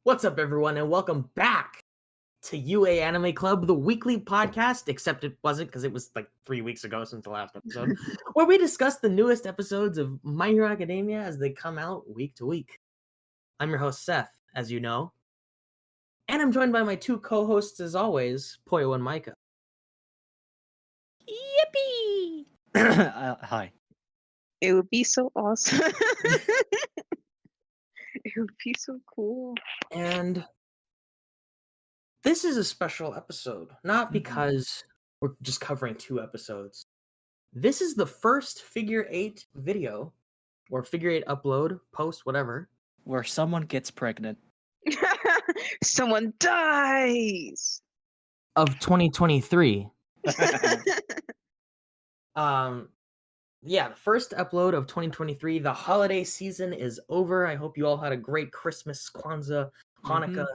What's up, everyone, and welcome back to UA Anime Club, the weekly podcast, except it wasn't because it was like 3 weeks ago since the last episode, where we discuss the newest episodes of My Hero Academia as they come out week to week. I'm your host, Seth, as you know, and I'm joined by my two co-hosts, as always, Poyo and Micah. Yippee! Hi. It would be so awesome. It would be so cool. And this is a special episode, not because we're just covering 2 episodes. This is the first Figure 8 video, or Figure 8 upload, post, whatever, Where someone gets pregnant. Someone dies. of 2023. Yeah, the first upload of 2023. The holiday season is over. I hope you all had a great Christmas, Kwanzaa, Hanukkah,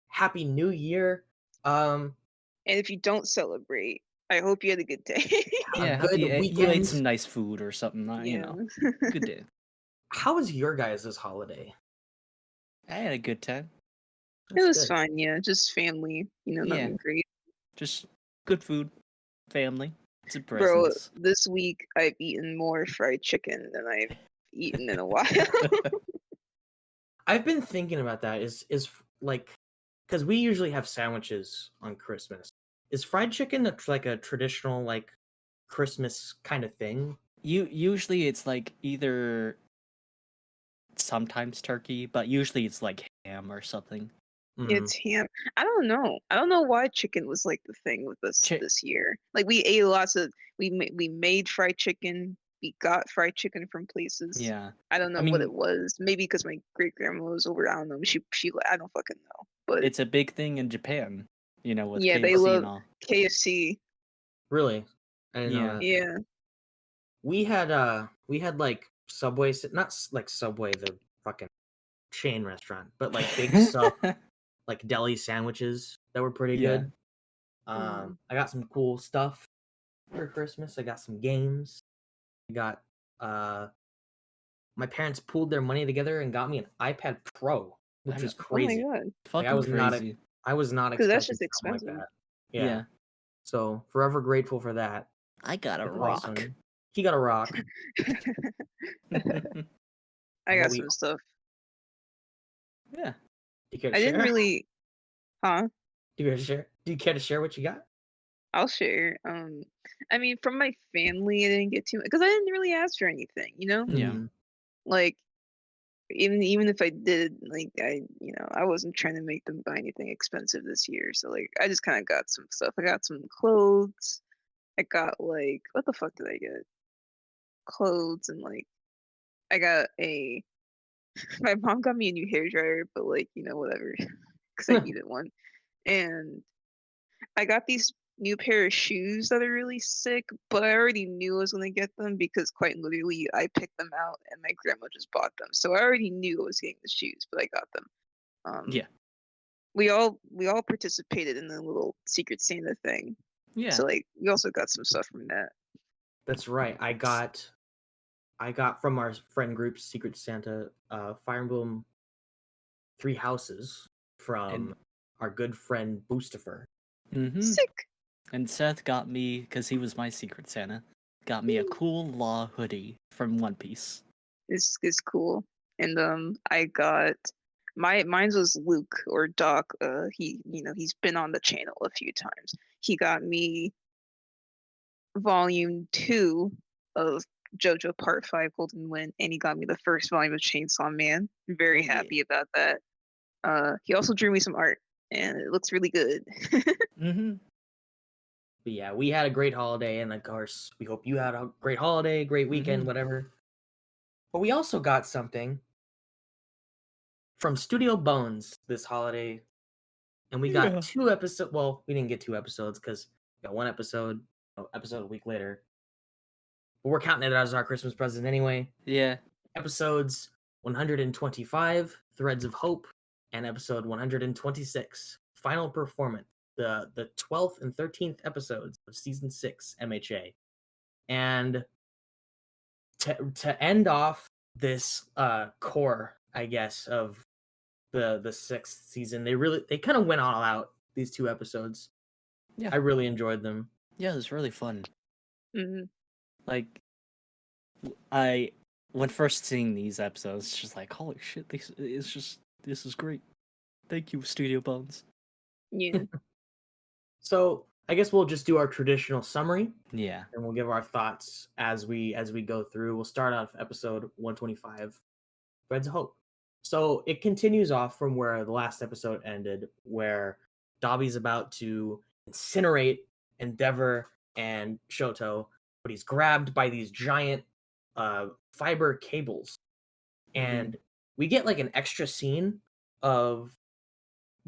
Happy New Year. And if you don't celebrate, I hope you had a good day. Yeah, good you ate weekend. some nice food or something. You know, good day. How was your guys' holiday? I had a good time. It was fun, yeah. Just family, nothing great. Just good food, family, some Bro, presents. this week I've eaten more fried chicken than I've eaten in a while. I've been thinking about that. Is like, because we usually have sandwiches on Christmas. Is fried chicken like a traditional like Christmas kind of thing? Usually it's like either sometimes turkey, but usually it's like ham or something. It's ham. I don't know. I don't know why chicken was like the thing with us this year. Like we ate we made fried chicken. We got fried chicken from places. Yeah. I don't know what it was. Maybe because my great grandma was over. I don't know. She I don't fucking know. But it's a big thing in Japan. You know, with KFC they love and all. KFC. Really? I didn't know that. Yeah. We had like Subway, not like Subway, the fucking chain restaurant, but like big sub, like deli sandwiches that were pretty good. I got some cool stuff for Christmas. I got some games. I got my parents pooled their money together and got me an iPad Pro, which is crazy. Oh my god! Like, I was not expecting that's just something expensive. like that. Yeah. So forever grateful for that. I got a rock. Awesome. He got a rock. I got some stuff. Yeah. I didn't really. Huh? Do you care to share what you got? I'll share. I mean, from my family, I didn't get too much because I didn't really ask for anything. Yeah. Like, even if I did, like I wasn't trying to make them buy anything expensive this year. So like, I just kind of got some stuff. I got some clothes. I got like, what the fuck did I get? Clothes and like, I got a. My mom got me a new hairdryer, but like whatever, because I needed one. And I got these new pair of shoes that are really sick, but I already knew I was gonna get them because quite literally I picked them out and my grandma just bought them. So I already knew I was getting the shoes, but I got them. Yeah. We all participated in the little Secret Santa thing. Yeah. So like we also got some stuff from that. That's right. I got from our friend group's Secret Santa Fire Emblem 3 Houses from our good friend Boostifer. Sick. And Seth got me, because he was my Secret Santa, got me a cool Law hoodie from One Piece. It's cool. And I got mine's was Luke or Doc. He's been on the channel a few times. He got me volume 2 of JoJo Part 5 Golden Wind, and he got me the first volume of Chainsaw Man. I'm very happy about that. He also drew me some art, and it looks really good. But yeah, we had a great holiday, and of course, we hope you had a great holiday, great weekend, whatever. But we also got something from Studio Bones this holiday, and we got 2 episodes. Well, we didn't get 2 episodes because we got 1 episode a week later. But we're counting it as our Christmas present anyway. Yeah. Episodes 125, Threads of Hope, and episode 126, Final Performance, the 12th and 13th episodes of season 6 MHA. And to end off this core, I guess, of the sixth season. They kind of went all out these 2 episodes. Yeah. I really enjoyed them. Yeah, it was really fun. Mhm. Like, when first seeing these episodes, it's just like, holy shit, this is great. Thank you, Studio Bones. Yeah. So I guess we'll just do our traditional summary, Yeah. and we'll give our thoughts as we go through. We'll start off episode 125, Threads of Hope. So it continues off from where the last episode ended, where Dobby's about to incinerate Endeavor and Shoto, but he's grabbed by these giant fiber cables. And we get like an extra scene of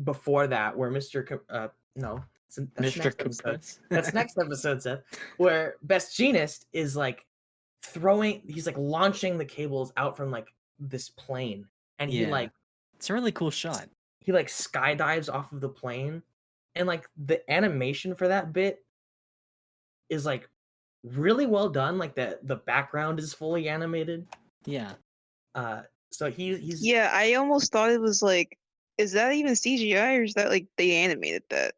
before that where no, that's Mr. next episode. Compress. That's next episode, Seth, where Best Jeanist is like he's like launching the cables out from like this plane, and Yeah. It's a really cool shot. he like skydives off of the plane, and like the animation for that bit is like really well done. Like the background is fully animated. Yeah. So he's Yeah, I almost thought it was like, is that even CGI or is that like they animated that?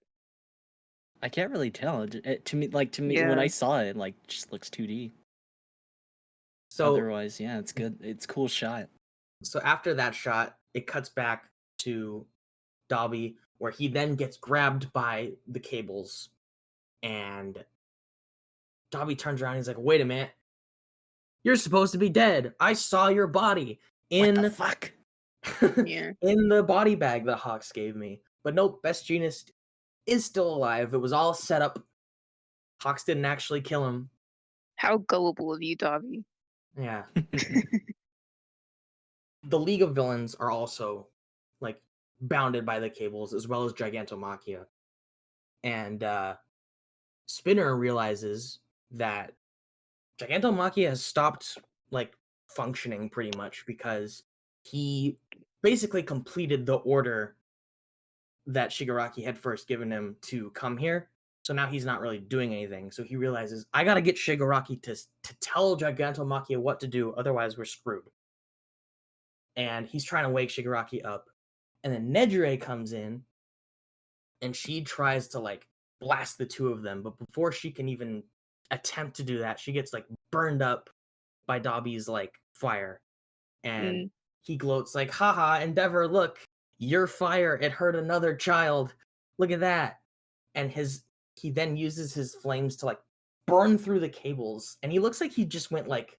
I can't really tell. To me, when Yeah. I saw it, like, just looks 2D. so Otherwise, yeah, it's good. It's a cool shot. So after that shot, it cuts back to Dobby, where he then gets grabbed by the cables, and Dobby turns around and he's like, "Wait a minute, you're supposed to be dead. I saw your body What the in fuck? Yeah. in the body bag that Hawks gave me." But nope, Best Jeanist is still alive. It was all set up. Hawks didn't actually kill him. How gullible of you, Dobby. Yeah. The League of Villains are also like bounded by the cables, as well as Gigantomachia. And Spinner realizes that Gigantomachia has stopped like functioning pretty much because he basically completed the order that Shigaraki had first given him to come here. So now he's not really doing anything. So he realizes, I gotta get Shigaraki to tell Gigantomachia what to do, otherwise we're screwed. And he's trying to wake Shigaraki up. And then Nejire comes in and she tries to like blast the two of them, but before she can even attempt to do that, she gets like burned up by Dobby's like fire. And he gloats like, haha, Endeavor, look, your fire, it hurt another child. Look at that. And he then uses his flames to like burn through the cables. And he looks like he just went like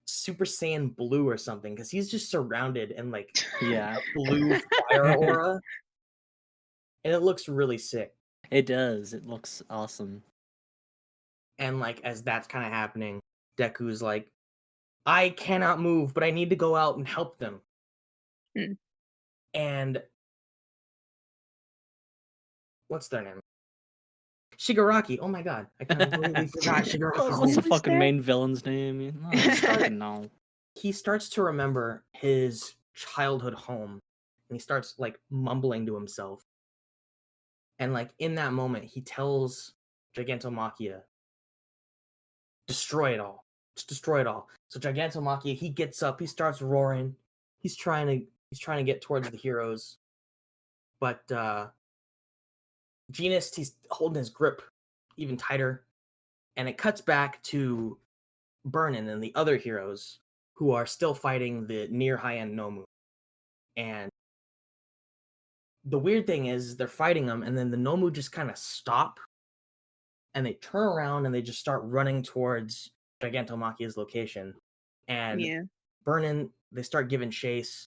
Super Saiyan blue or something, because he's just surrounded in like Yeah. blue fire aura. And it looks really sick. It does. It looks awesome. And like as that's kind of happening, Deku's like, I cannot move, but I need to go out and help them. And what's their name? Shigaraki. Oh my god, I completely forgot Shigaraki's What's the name. fucking main villain's name? No. He starts to remember his childhood home, and he starts like mumbling to himself. And like in that moment, he tells Gigantomachia, destroy it all. Just destroy it all. So Gigantomachia, he gets up, he starts roaring. He's trying to get towards the heroes. But Jeanist, he's holding his grip even tighter. And it cuts back to Burnin and the other heroes who are still fighting the near high-end Nomu. And the weird thing is they're fighting them, and then the Nomu just kind of stop, and they turn around and they just start running towards Gigantomachia's location. And Burnin, they start giving chase.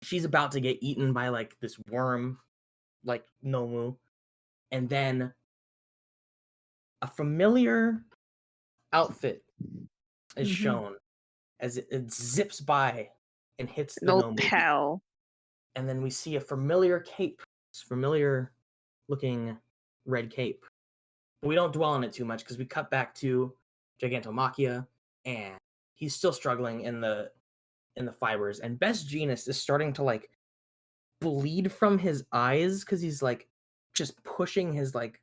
She's about to get eaten by like this worm, like Nomu. And then a familiar outfit is shown as it zips by and hits the No Nomu. pal. And then we see a familiar cape, this familiar looking red cape. But we don't dwell on it too much because we cut back to Gigantomachia, and he's still struggling in the fibers. And Best Jeanist is starting to like bleed from his eyes because he's like just pushing his like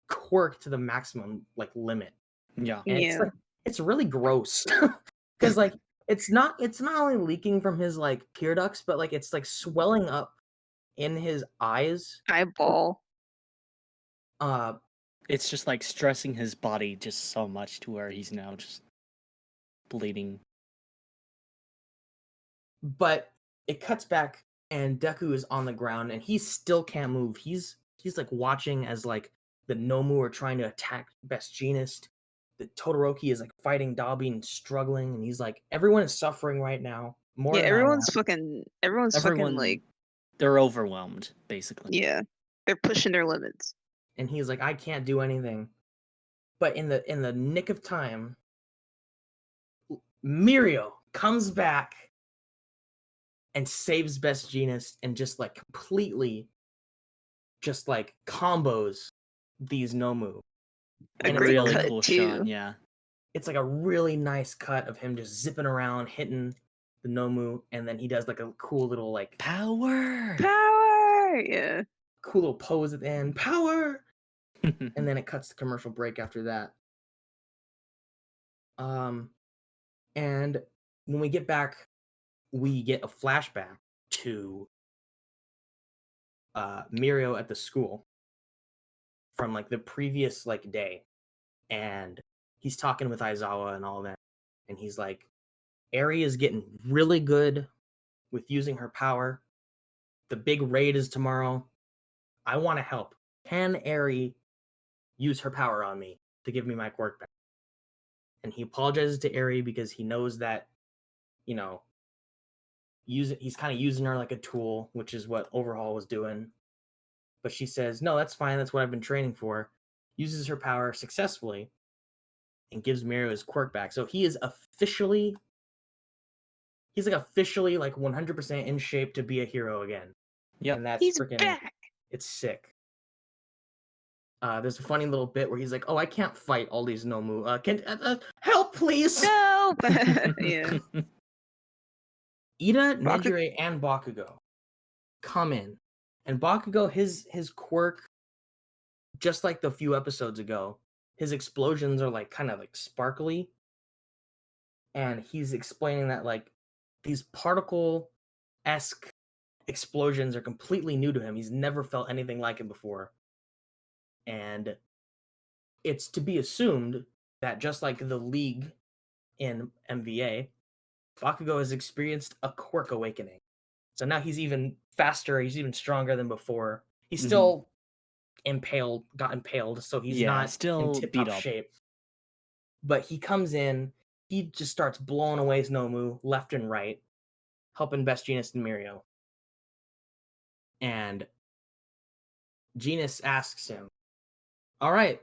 quirk to the maximum like limit. Yeah. And it's really gross because like it's not only leaking from his like tear ducts, but like it's like swelling up in his eyes. Eyeball. It's just like stressing his body just so much to where he's now just bleeding. But it cuts back and Deku is on the ground and he still can't move. He's like watching as like the Nomu are trying to attack Best Jeanist. The Todoroki is like fighting Dabi and struggling, and he's like, everyone is suffering right now. More Yeah, than I am. everyone's fucking like, they're overwhelmed, basically. yeah, they're pushing their limits. And he's like, I can't do anything. But in the nick of time, Mirio comes back and saves Best Jeanist and just like completely just like combos these Nomu. A And great really cut cool too. shot, yeah. It's like a really nice cut of him just zipping around, hitting the Nomu, and then he does like a cool little like Power! Yeah. cool little pose at the end. Power! And then it cuts the commercial break after that. And when we get back, we get a flashback to Mirio at the school from like the previous like day, and he's talking with Aizawa and all that, and he's like, Eri is getting really good with using her power. The big raid is tomorrow. I want to help. Can Eri use her power on me to give me my quirk back? And he apologizes to Eri because he knows that, you know, he's kind of using her like a tool, which is what Overhaul was doing. But she says, no, that's fine. That's what I've been training for. Uses her power successfully and gives Mirio his quirk back. So he is officially, he's like officially like 100% in shape to be a hero again. Yep. And that's He's freaking, back. it's sick. There's a funny little bit where he's like, oh, I can't fight all these Nomu. Can help, please? Help! Yeah. Ida, Nejire, and Bakugo come in. And Bakugo, his quirk, just like the few episodes ago, his explosions are like kind of like sparkly. And he's explaining that like these particle-esque explosions are completely new to him. He's never felt anything like it before. And it's to be assumed that just like the League in MVA, Bakugo has experienced a quirk awakening. So now he's even faster, he's even stronger than before. He's still got impaled, so he's not still in tip-top beat up. shape. But he comes in, he just starts blowing away his Nomu left and right, helping Best Jeanist and Mirio. And Jeanist asks him, all right,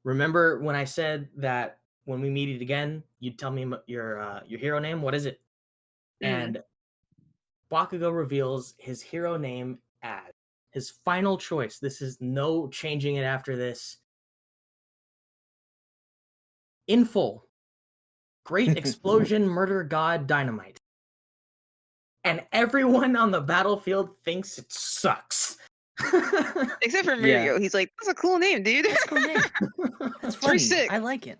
remember when I said that when we meet again, you'd tell me your hero name? What is it? And Bakugo reveals his hero name as his final choice. This is no changing it after this. In full, Great Explosion Murder God Dynamite. And everyone on the battlefield thinks it sucks. Except for Mirio. Yeah. He's like, that's a cool name, dude. That's a cool name. That's Pretty funny. sick. I like it.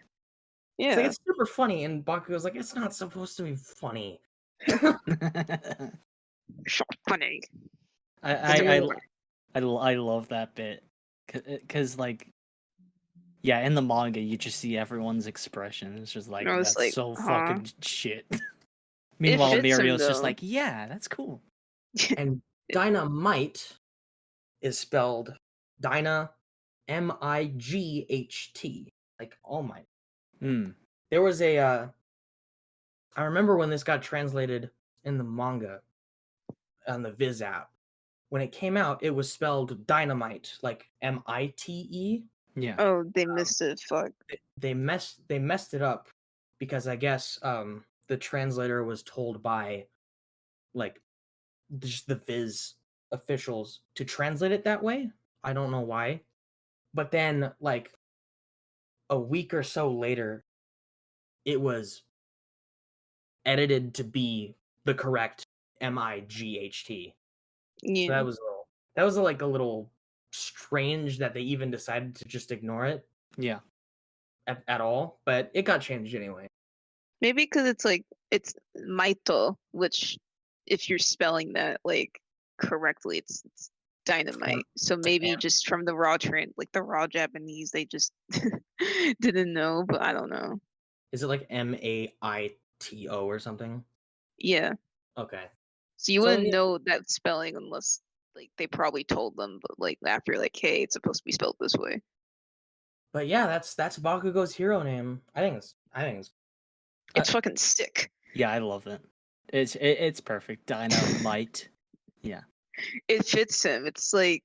Yeah. It's, like, it's super funny, and Bakugo's like, it's not supposed to be funny. So funny. I love that bit because like in the manga you just see everyone's expression. It's just like that's like, so huh? fucking shit. Meanwhile, fits him, Mirio's just though. like, yeah, that's cool. And Dynamite is spelled Dyna, Might, like All Might. There was a, I remember when this got translated in the manga on the Viz app. When it came out, it was spelled Dynamite, like Mite. Yeah. Oh, they missed it. Fuck. They messed it up because I guess the translator was told by like just the Viz officials to translate it that way. I don't know why. But then like a week or so later, it was edited to be the correct Might. Yeah. So that was like a little strange that they even decided to just ignore it Yeah. at all, but it got changed anyway. Maybe because it's Maito, which if you're spelling that like correctly, it's dynamite. So maybe just from the the raw Japanese, they just didn't know. But I don't know. Is it like Maito or something? Yeah. Okay. So you So, wouldn't yeah. know that spelling unless like they probably told them, but like after like, hey, it's supposed to be spelled this way. But yeah, that's Bakugo's hero name. I think it's It's fucking sick. Yeah, I love it. It's perfect. Dynamite. Yeah. It fits him. It's like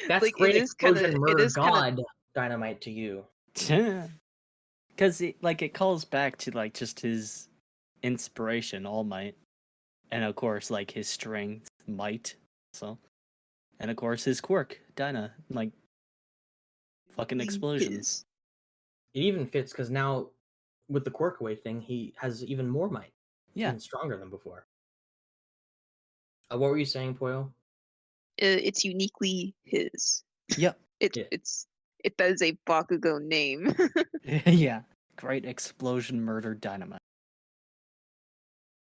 that's like great explosion it murder is kind god dynamite to you. Because it calls back to like just his inspiration, All Might, and of course like his strength, Might. So, and of course his quirk, Dyna, like fucking explosions. It even fits because now with the quirk away thing, he has even more might. Yeah, Even stronger than before. What were you saying, Poyo? It's uniquely his. Yep. It that is a Bakugo name. Yeah. Great explosion murder dynamite.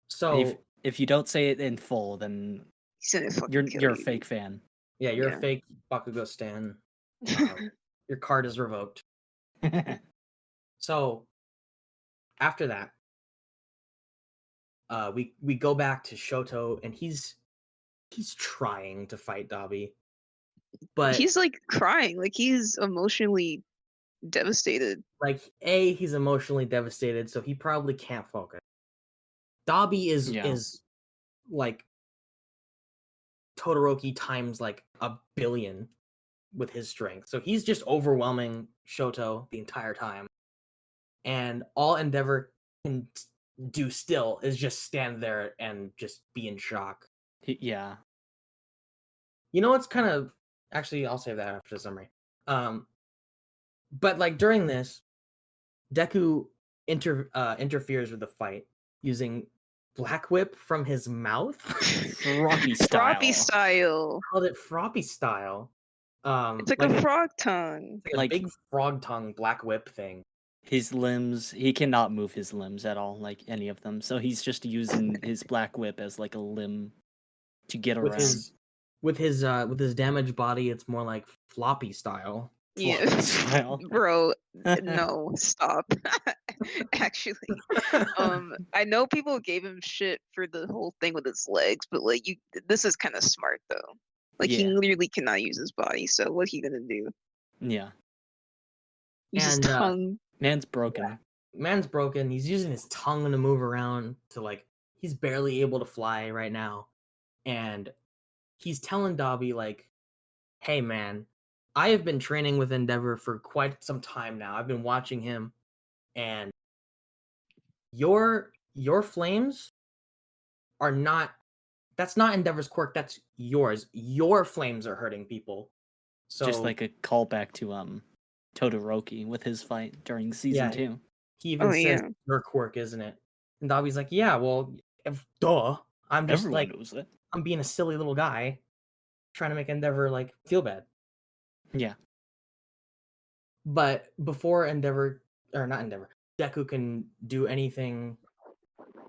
So if you don't say it in full, then you're a fake fan. Yeah, you're a fake Bakugo stan. Your card is revoked. So after that, we go back to Shoto, and he's trying to fight Dabi, but he's like crying, like he's emotionally devastated. Like he's emotionally devastated, so he probably can't focus. Dabi is like Todoroki times like a billion with his strength, so he's just overwhelming Shoto the entire time, and all Endeavor can do still is just stand there and just be in shock. Yeah. You know what's kind of actually I'll save that after the summary. But like during this, Deku interferes with the fight using Black Whip from his mouth. Froppy style. Froppy style. Called it Froppy style. It's like a frog tongue. It's like a big frog tongue Black Whip thing. His limbs, he cannot move his limbs at all, like any of them. So he's just using his Black Whip as like a limb to get around. With his damaged body, it's more like floppy style. Yeah, bro. No, stop. Actually, I know people gave him shit for the whole thing with his legs, but like this is kind of smart though. Like he literally cannot use his body, so what's he gonna do? Yeah. Use his tongue. Man's broken. Yeah. Man's broken. He's using his tongue to move around to like he's barely able to fly right now, and he's telling Dabi like, "Hey man, I have been training with Endeavor for quite some time now. I've been watching him, and your flames are not. That's not Endeavor's quirk. That's yours. Your flames are hurting people." So just like a callback to Todoroki with his fight during season 2. He even says your quirk, isn't it? And Dabi's like, yeah, well, duh. I'm just Everyone knows that. I'm being a silly little guy trying to make Endeavor like feel bad. Yeah. But before Deku can do anything,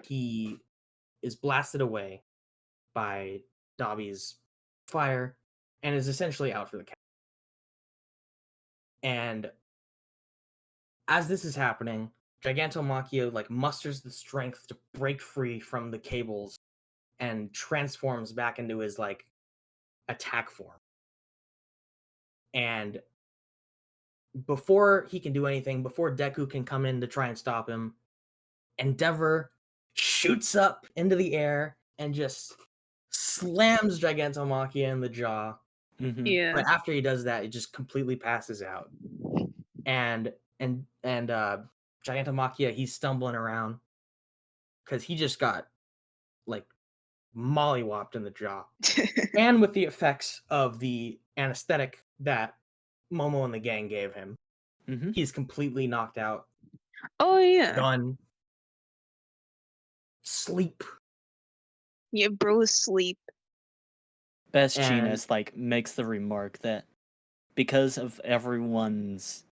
he is blasted away by Dabi's fire and is essentially out for the count. And as this is happening, Gigantomachia like musters the strength to break free from the cables and transforms back into his like attack form. And before he can do anything, before Deku can come in to try and stop him, Endeavor shoots up into the air and just slams Gigantomachia in the jaw. Mm-hmm. Yeah. But after he does that, it just completely passes out. And Gigantomachia, he's stumbling around because he just got like mollywopped in the jaw. And with the effects of the anesthetic that Momo and the gang gave him, he's completely knocked out. Oh yeah. Done. Sleep. Yeah, bro is sleep. Best Genius like makes the remark that because of everyone's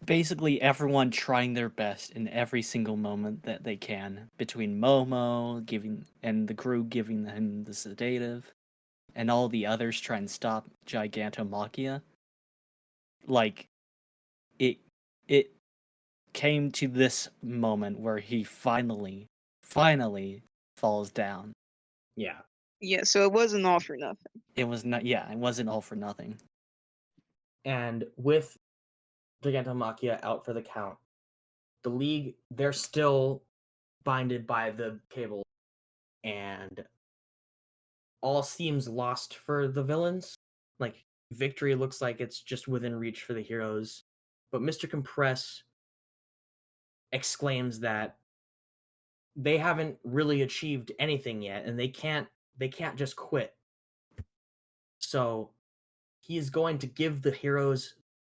basically everyone trying their best in every single moment that they can, between Momo giving and the crew giving him the sedative, and all the others trying to stop Gigantomachia. Like, it came to this moment where he finally falls down. Yeah. Yeah, so it wasn't all for nothing. It was not. Yeah, it wasn't all for nothing. And with Gigantomachia out for the count, the League, they're still binded by the cable, and all seems lost for the villains. Like, victory looks like it's just within reach for the heroes. But Mr. Compress exclaims that they haven't really achieved anything yet, and they can't just quit. So he is going to give the heroes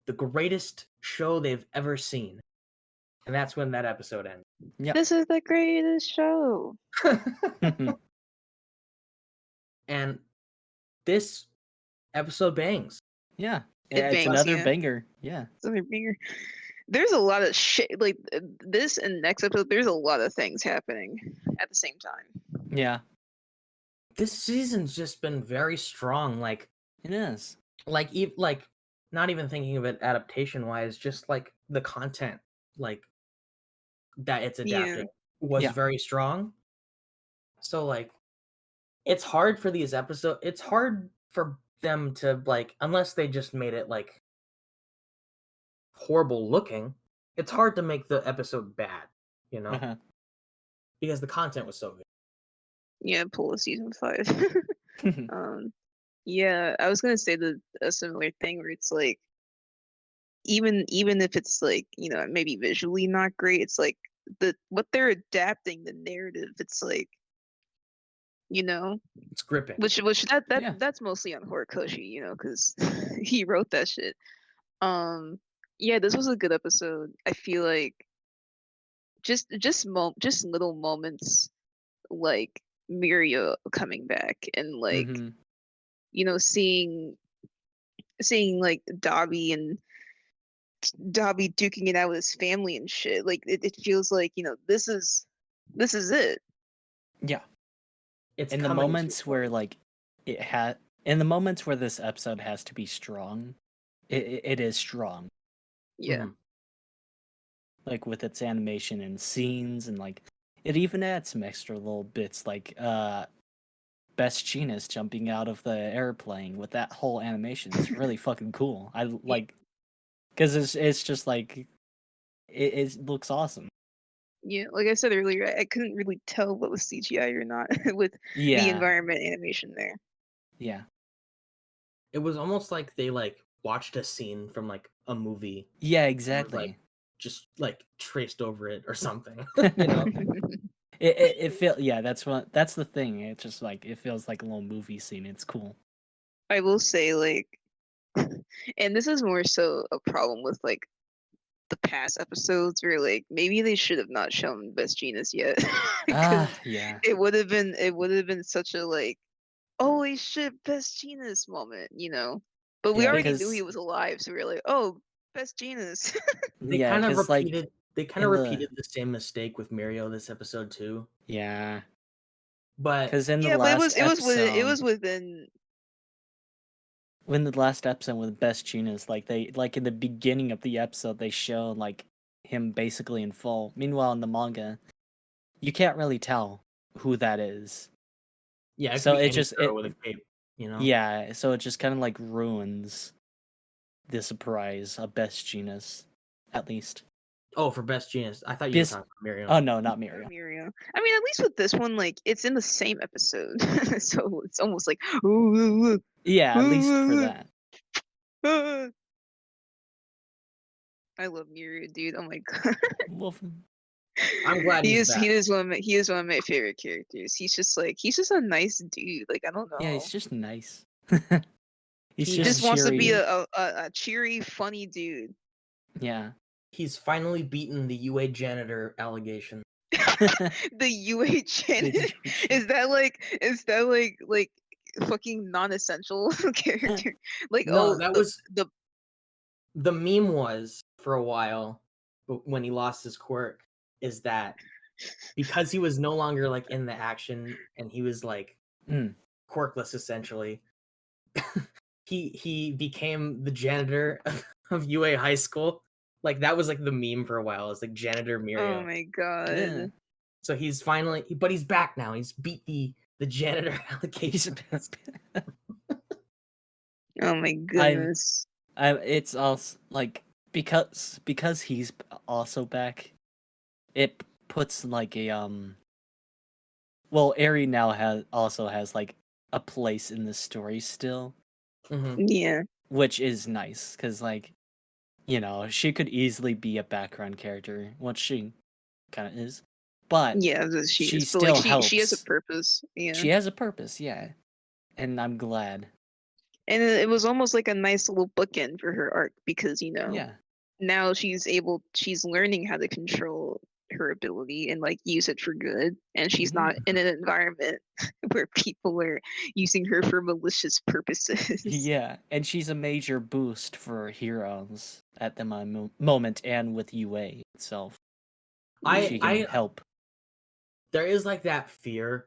the greatest show they've ever seen. And that's when that episode ends. Yep. This is the greatest show. And this episode bangs. Yeah. It It's bangs, another yeah. banger. Yeah. It's another banger. There's a lot of shit, like this and next episode. There's a lot of things happening at the same time. Yeah. This season's just been very strong. Like, It is. like not even thinking of it adaptation wise, just like the content, like that it's adapting was very strong. So like, it's hard for these episodes. It's hard for them to, like, unless they just made it like horrible looking. It's hard to make the episode bad, you know, Uh-huh. because the content was so good. Yeah, pull a season 5. Yeah, I was gonna say a similar thing where it's like, even if it's like, you know, maybe visually not great, it's like what they're adapting the narrative. It's like, you know, It's gripping. which Yeah. that's mostly on Horikoshi, you know, because he wrote that shit. Yeah, this was a good episode. I feel like just little moments like Mirio coming back and like, Mhm. you know, seeing like Dobby duking it out with his family and shit. Like it feels like, you know, this is it. Yeah. It's In the coming to moments where like in the moments where this episode has to be strong, it is strong. Yeah. Mhm. Like with its animation and scenes, and like it even adds some extra little bits, like Best Jeanist jumping out of the airplane with that whole animation. It's really fucking cool. I like, because it's just like it looks awesome. Yeah, like I said earlier, I couldn't really tell what was CGI or not with the Yeah, environment animation there. yeah, It was almost like they like watched a scene from like a movie, yeah, and, exactly. like, just like traced over it or something. You know, It feel yeah. That's the thing. It's just like it feels like a little movie scene. It's cool. I will say, like, and this is more so a problem with like the past episodes where like maybe they should have not shown Best Jeanist yet. Yeah, It would have been such a like, holy shit, Best Jeanist moment, you know. But we Yeah, already knew because he was alive, so we were like, oh, Best Jeanist. they yeah, kind of because like repeated. They kind in of the repeated the same mistake with Mirio this episode too. yeah, But because in the Yeah, but last episode, it was within. when the last episode with Best Jeanist, like they like in the beginning of the episode they show like him basically in full. Meanwhile, in the manga, you can't really tell who that is. yeah, it So could be it any just hero with a cape, you know. yeah, so it just kind of like ruins the surprise of Best Jeanist, at least. Oh, for Best Jeanist, I thought you were Bis- talking about Mirio. Oh no, not Mirio. Mirio. I mean, at least with this one, like it's in the same episode, so it's almost like, ooh, Yeah, at least for that. I love Mirio, dude. Oh my god. Well, I'm glad he he's is back. he is one of my favorite characters. He's just a nice dude. Like, I don't know. yeah, he's just nice. He's He He just wants to be cheery. a cheery, funny dude. Yeah. He's finally beaten the UA janitor allegation. The UA janitor. Is that like fucking non-essential character? Like, No, oh, that was the the meme was for a while when he lost his quirk is that because he was no longer like in the action and he was like quirkless essentially, he became the janitor of UA High School. Like that was like the meme for a while. It's like janitor Mirio. Oh my god. Yeah. So he's finally, but he's back now. He's beat the janitor allegation. Oh my goodness. It's also like because he's also back. It puts like a Well, Eri now has like a place in the story still, Yeah. which is nice because like she could easily be a background character, what she kind of is, but Yeah, she she is. But like still she has a helps. purpose. Yeah. She has a purpose, yeah, and I'm glad. And it was almost like a nice little bookend for her arc because Yeah, now she's learning how to control her ability and like use it for good, and she's not in an environment where people are using her for malicious purposes. yeah, and she's a major boost for heroes at the moment and with UA itself. She can help. There is like that fear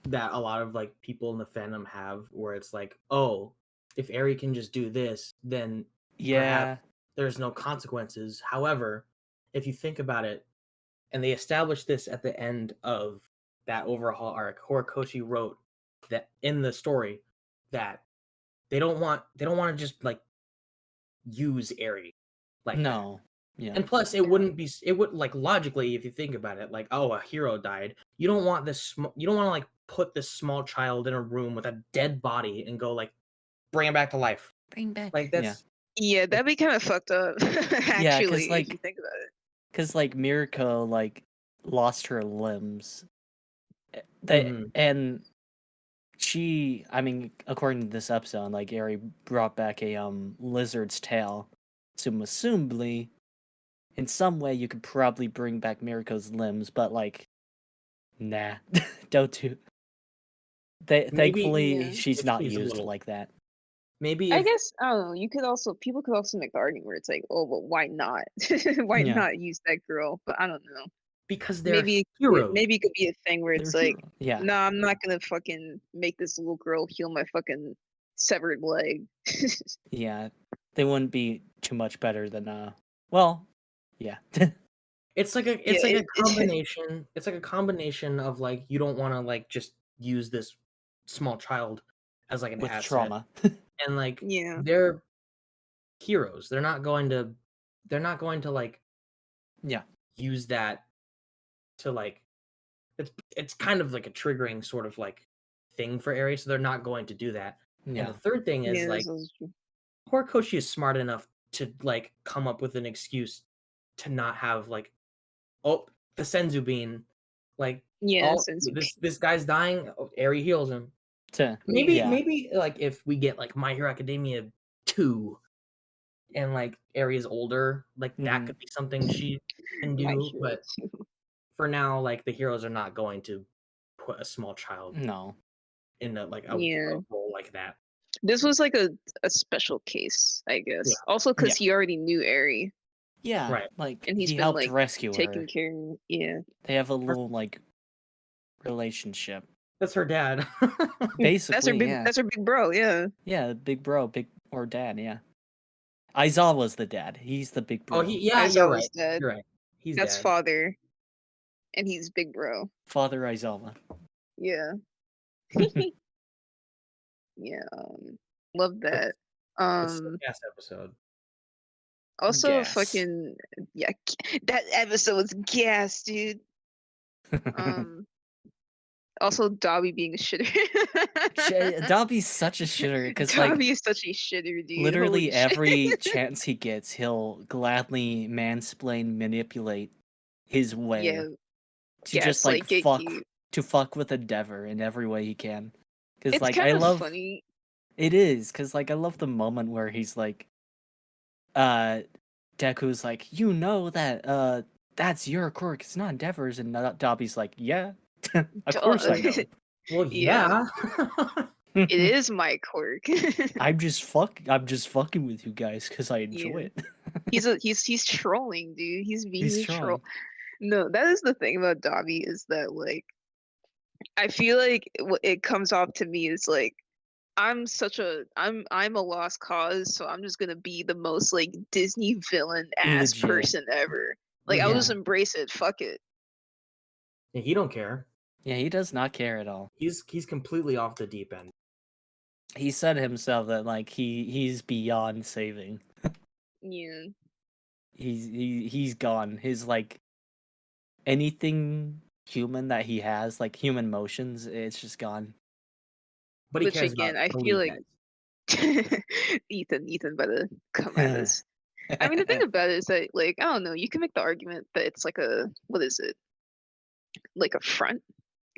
that a lot of like people in the fandom have where it's like, oh, if Eri can just do this, then perhaps there's no consequences. However, if you think about it, and they established this at the end of that overhaul arc, Horikoshi wrote that in the story that they don't want to just like use Eri like that. Yeah. And plus, it would like logically, if you think about it, like, oh, a hero died. You don't want you don't want to like put this small child in a room with a dead body and go like, bring him back to life. Bring back. Like that's yeah, that'd be kind of fucked up. Actually, if you think about it. Because like Mirko like lost her limbs, and she, I mean, according to this episode, like Eri brought back a lizard's tail, so assumably in some way you could probably bring back Mirko's limbs, but like, nah, don't do. Thankfully, she's not used like that. Maybe I guess people could also make the argument where it's like, oh, but why not? Why not use that girl? But I don't know. Because they're heroes. Maybe it could be a thing where it's like, yeah, no, I'm not gonna fucking make this little girl heal my fucking severed leg. Yeah, they wouldn't be too much better than well, yeah. It's like a combination. It's like a combination of like you don't want to like just use this small child as like an with asset. Trauma. And like they're heroes. They're not going to like use that to like it's kind of like a triggering sort of like thing for Eri, so they're not going to do that. And the third thing is like Horikoshi is smart enough to like come up with an excuse to not have like, oh, the Senzu bean, like this guy's dying, Eri heals him. Maybe like if we get like My Hero Academia 2 and like Eri is older, like that could be something she can do, but for now, like the heroes are not going to put a small child in a role like that. This was like a special case, I guess. Yeah. Also because he already knew Eri. Yeah, right. Like, and he helped rescue taking her. Care of, yeah. They have a little like relationship. That's her dad. Basically, that's her big bro, yeah. Yeah, big bro, or dad, yeah. Aizawa's the dad. He's the big bro. Oh, Aizawa's dad. You're right. That's dad. Father. And he's big bro. Father Aizawa. Yeah. Yeah, love that. It's the gas episode. Also, fucking that episode was gas, dude. Also, Dobby being a shitter. Dobby's such a shitter because Dobby is such a shitter, dude. Literally every chance he gets, he'll gladly mansplain, manipulate his way to just like fuck with Endeavor in every way he can. Because like I love funny. It is because like I love the moment where he's like, Deku's like, you know that that's your quirk, it's not Endeavor's, and Dobby's like, yeah. Of course I know. Well, yeah. It is my quirk. I'm just fucking with you guys because I enjoy Yeah. it. He's trolling, dude. He's being He's a troll. trolling. No, that is the thing about Dobby is that like I feel like it comes off to me as like I'm a lost cause, so I'm just gonna be the most like Disney villain ass Legit. person ever. Like I'll just Yeah. embrace it. Fuck it. Yeah, he don't care. Yeah, he does not care at all. He's completely off the deep end. He said himself that like he's beyond saving. Yeah. He's gone. His like anything human that he has, like human motions, it's just gone. But he Which cares again, about I the feel lead like guys. Ethan better come at us. I mean, the thing about it is that, like, I don't know, you can make the argument that it's like what is it? Like a front,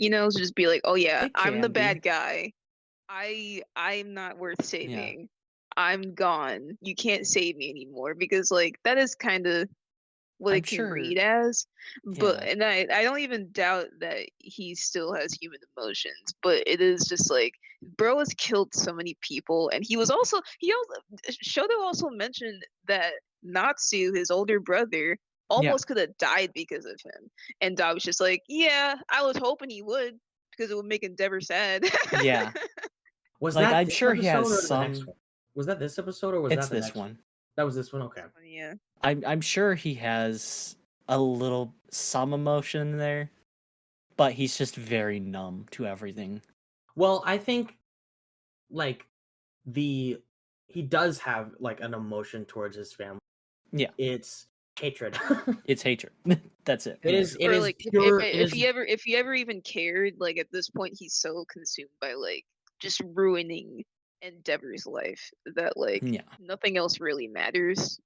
to just be like, oh yeah, It I'm the can be. bad guy. I'm not worth saving. I'm gone. You can't save me anymore because like that is kind of what I'm it can sure. read as. But Yeah. and I don't even doubt that he still has human emotions, but it is just like bro has killed so many people, and he also Shoto also mentioned that Natsu, his older brother, almost could have died because of him. And Dog was just like, yeah, I was hoping he would because it would make Endeavor sad. Yeah. Was Like, that I'm this sure he has episode or the next some. one? Was that this episode or was It's that the this next one. That was this one? Okay. Yeah. I'm sure he has some emotion there, but he's just very numb to everything. Well, I think like he does have like an emotion towards his family. Yeah. It's hatred. It's hatred. That's it. It is Or it is like pure if he ever even cared, like at this point he's so consumed by like just ruining Endeavor's life that like Yeah. nothing else really matters.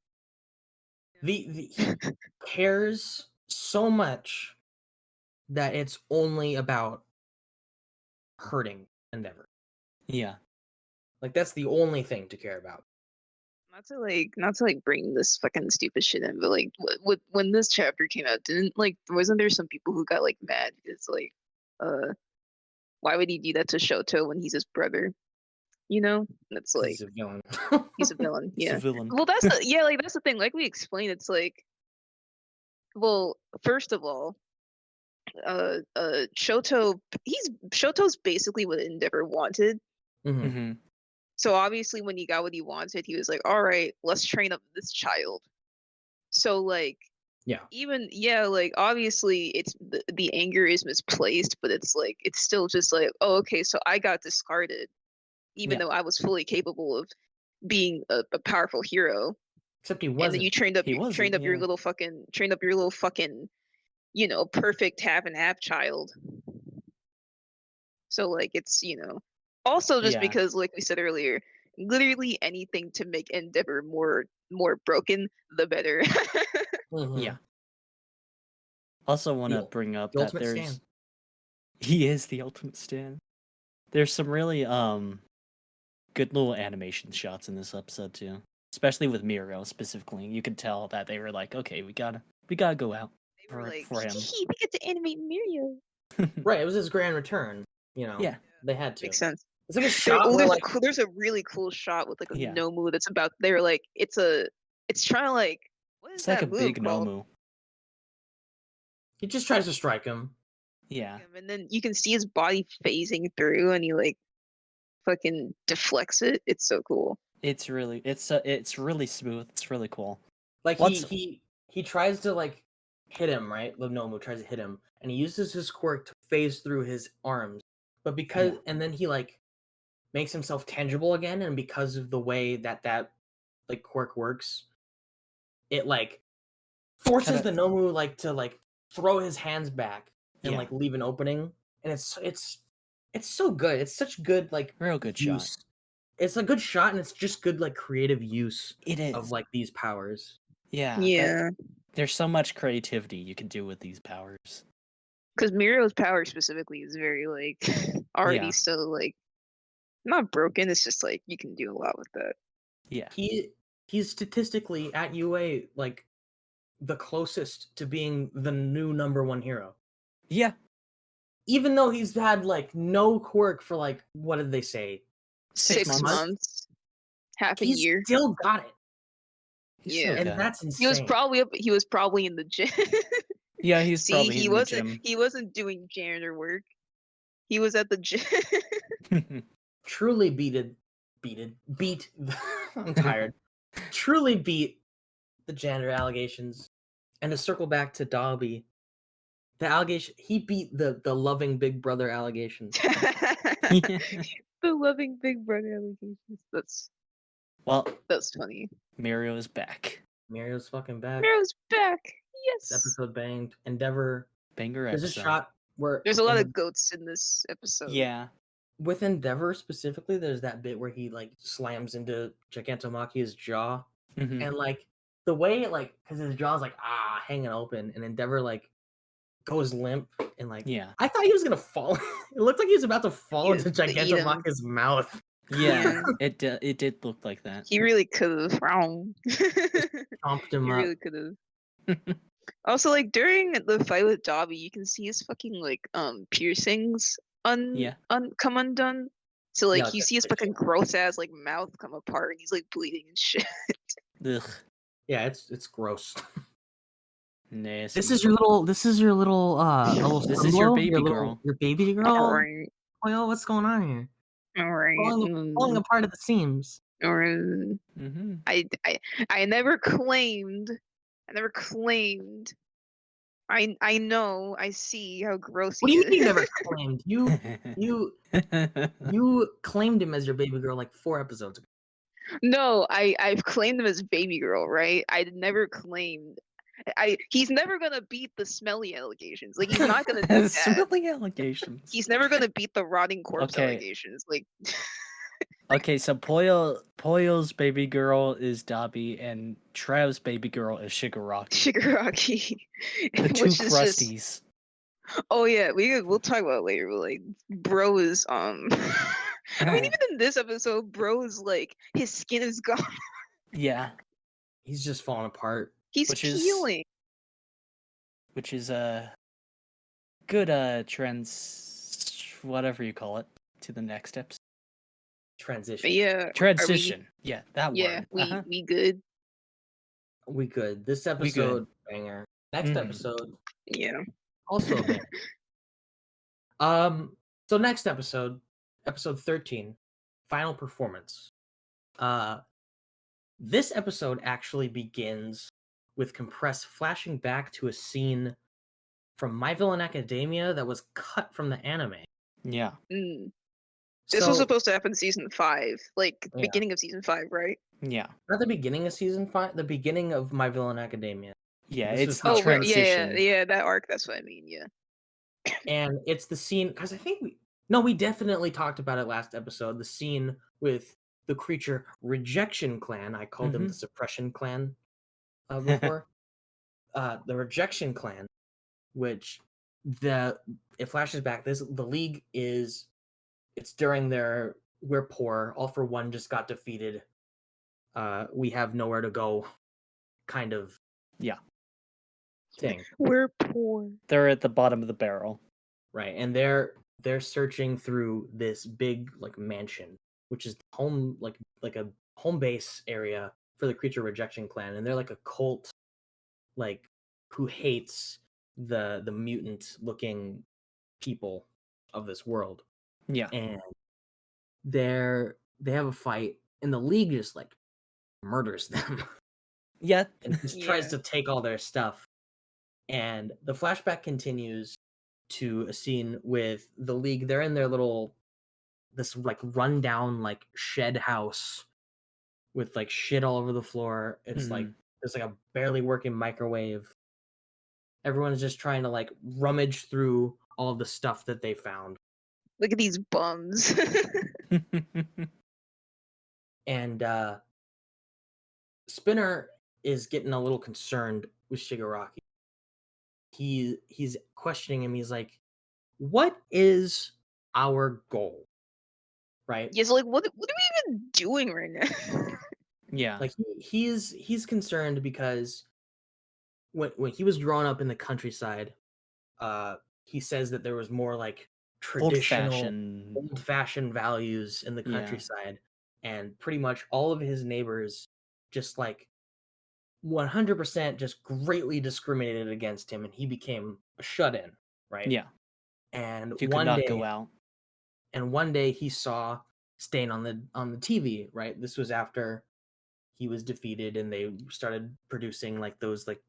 he cares so much that it's only about hurting Endeavor. Yeah. Like that's the only thing to care about. Not to like bring this fucking stupid shit in, but like when this chapter came out, wasn't there some people who got like mad because like why would he do that to Shoto when he's his brother? That's like He's a villain. he's a villain. He's a Yeah. villain. Well, that's the thing. Like we explained, it's like, well, first of all, Shoto's basically what Endeavor wanted. Mhm. Mm-hmm. So obviously, when he got what he wanted, he was like, "All right, let's train up this child." So like, Yeah. like obviously, it's the anger is misplaced, but it's like it's still just like, oh, okay, so I got discarded, even though I was fully capable of being a powerful hero. Except he And wasn't. then you trained up He wasn't, your yeah. little fucking perfect half and half child. So like it's also just Yeah. because like we said earlier, literally anything to make Endeavor more broken, the better. Mhm. Yeah. Also want to The- bring up the that ultimate stand. he is the ultimate stand. There's some really good little animation shots in this episode too. Especially with Miro specifically. You could tell that they were like, okay, we gotta go out They were like, for him. we get to animate Mirio. Right, it was his grand return. Yeah. They had to. Makes sense. It's like a shot where like There's a really cool shot with like a Yeah. Nomu that's about. They were like, it's trying to like. What is It's that like a move big called? Nomu. he just tries to strike him. Yeah. And then you can see his body phasing through, and he like fucking deflects it. It's so cool. It's really smooth. It's really cool. Like What's- he tries to like hit him, right? Nomu tries to hit him, and he uses his quirk to phase through his arms. But because and then he like makes himself tangible again, and because of the way that like quirk works, it like forces the Nomu like to like throw his hands back and like leave an opening. And it's so good. It's such good like real good use. shot. It's a good shot, and it's just good like creative use It is. of like these powers. Yeah. Yeah. There's so much creativity you can do with these powers. Because Mirio's power specifically is very like already so like not broken. It's just like you can do a lot with that. Yeah. He's statistically at UA like the closest to being the new #1 hero. Yeah. even though he's had like no quirk for like what did they say? 6 months. months, half a He's year. still got it. Yeah. And that's insane. He was probably in the gym. Yeah, he's See, probably he in the wasn't gym. he wasn't doing janitor work. He was at the gym. Truly beat. I'm tired. Truly beat the janitor allegations. And to circle back to Dobby, the allegation he beat the loving big brother allegations. The loving big brother allegations. Well, That's funny. Mario is back. Mario's fucking back. Mario's back. This Yes. episode banged. Endeavor. Banger There's episode. a shot where There's a lot of goats in this episode. Yeah. with Endeavor specifically, there's that bit where he like slams into Gigantomachia's jaw, Mhm. and like the way like because his jaw's like hanging open, and Endeavor like goes limp and like Yeah. I thought he was gonna fall. It looked like he was about to fall He into was gonna eat him. Gigantomachia's mouth. Yeah. It did look like that. He really could have. Chomped him He up. really could have. Also, like during the fight with Dobby, you can see his fucking like piercings come undone. So like Yeah, you see his fucking gross ass like mouth come apart, and he's like bleeding and shit. Ugh. Yeah, it's gross. Nasty. This is your little little This is your Stumbo? baby girl. Your baby girl. Alright, Poyo, what's going on here? alright. Falling apart at the seams. Mm-hmm. I never claimed. I know. I see how gross What do he you mean you is. never claimed? You claimed him as your baby girl like 4 episodes ago. No, I've claimed him as baby girl, right? I never claimed. He's never gonna beat the smelly allegations. Like he's not gonna do that. Smelling allegations. He's never gonna beat the rotting corpse Okay. allegations. Like Okay, so Poyo's baby girl is Dobby, and Trev's baby girl is Shigaraki. Shigaraki, The two which is just. crusties. Oh yeah, we'll talk about it later. But like, bro is I mean, even in this episode, bro is like his skin is gone. Yeah, He's just falling apart. He's Which is- peeling. which is a good whatever you call it, to the next episode. Transition. But yeah, Transition. Yeah, that yeah, word. we good. We good. This We episode good. banger. Next Mhm. episode Yeah. also a banger. So next episode 13, final performance. This episode actually begins with Compress flashing back to a scene from My Villain Academia that was cut from the anime. Yeah. This was So, supposed to happen season 5, like Yeah. beginning of season 5, right? Yeah. not the beginning of season 5, the beginning of My Villain Academia. Yeah, This it's was the how- Oh, right, transition. yeah, that arc. That's what I mean. Yeah. And it's the scene because I think we definitely talked about it last episode. The scene with the creature Rejection Clan. I called them the Suppression Clan before. The Rejection Clan, which it flashes back. The League is it's during their we're poor. All for One just got defeated. We have nowhere to go. Kind of thing. We're poor. They're at the bottom of the barrel. Right, and they're searching through this big like mansion, which is home like a home base area for the Creature Rejection Clan, and they're like a cult, like who hates the mutant looking people of this world, Yeah. and they have a fight, and the League just like murders them Yeah. and just tries Yeah. to take all their stuff, and the flashback continues to a scene with the League. They're in their this like rundown like shed house with like shit all over the floor. It's like there's like a barely working microwave. Everyone's just trying to like rummage through all the stuff that they found. Look at these bums. And Spinner is getting a little concerned with Shigaraki. He's questioning him. He's like, what is our goal? Right? Yeah, so like, what are we even doing right now? Yeah. Like he's concerned because when he was growing up in the countryside, he says that there was more like traditional, Old-fashioned. old-fashioned values in the Yeah. countryside, and pretty much all of his neighbors just like 100% just greatly discriminated against him, and he became a shut-in, right? Yeah. And You could not go out. one day he saw Stain on the TV, right? This was after he was defeated, and they started producing like those like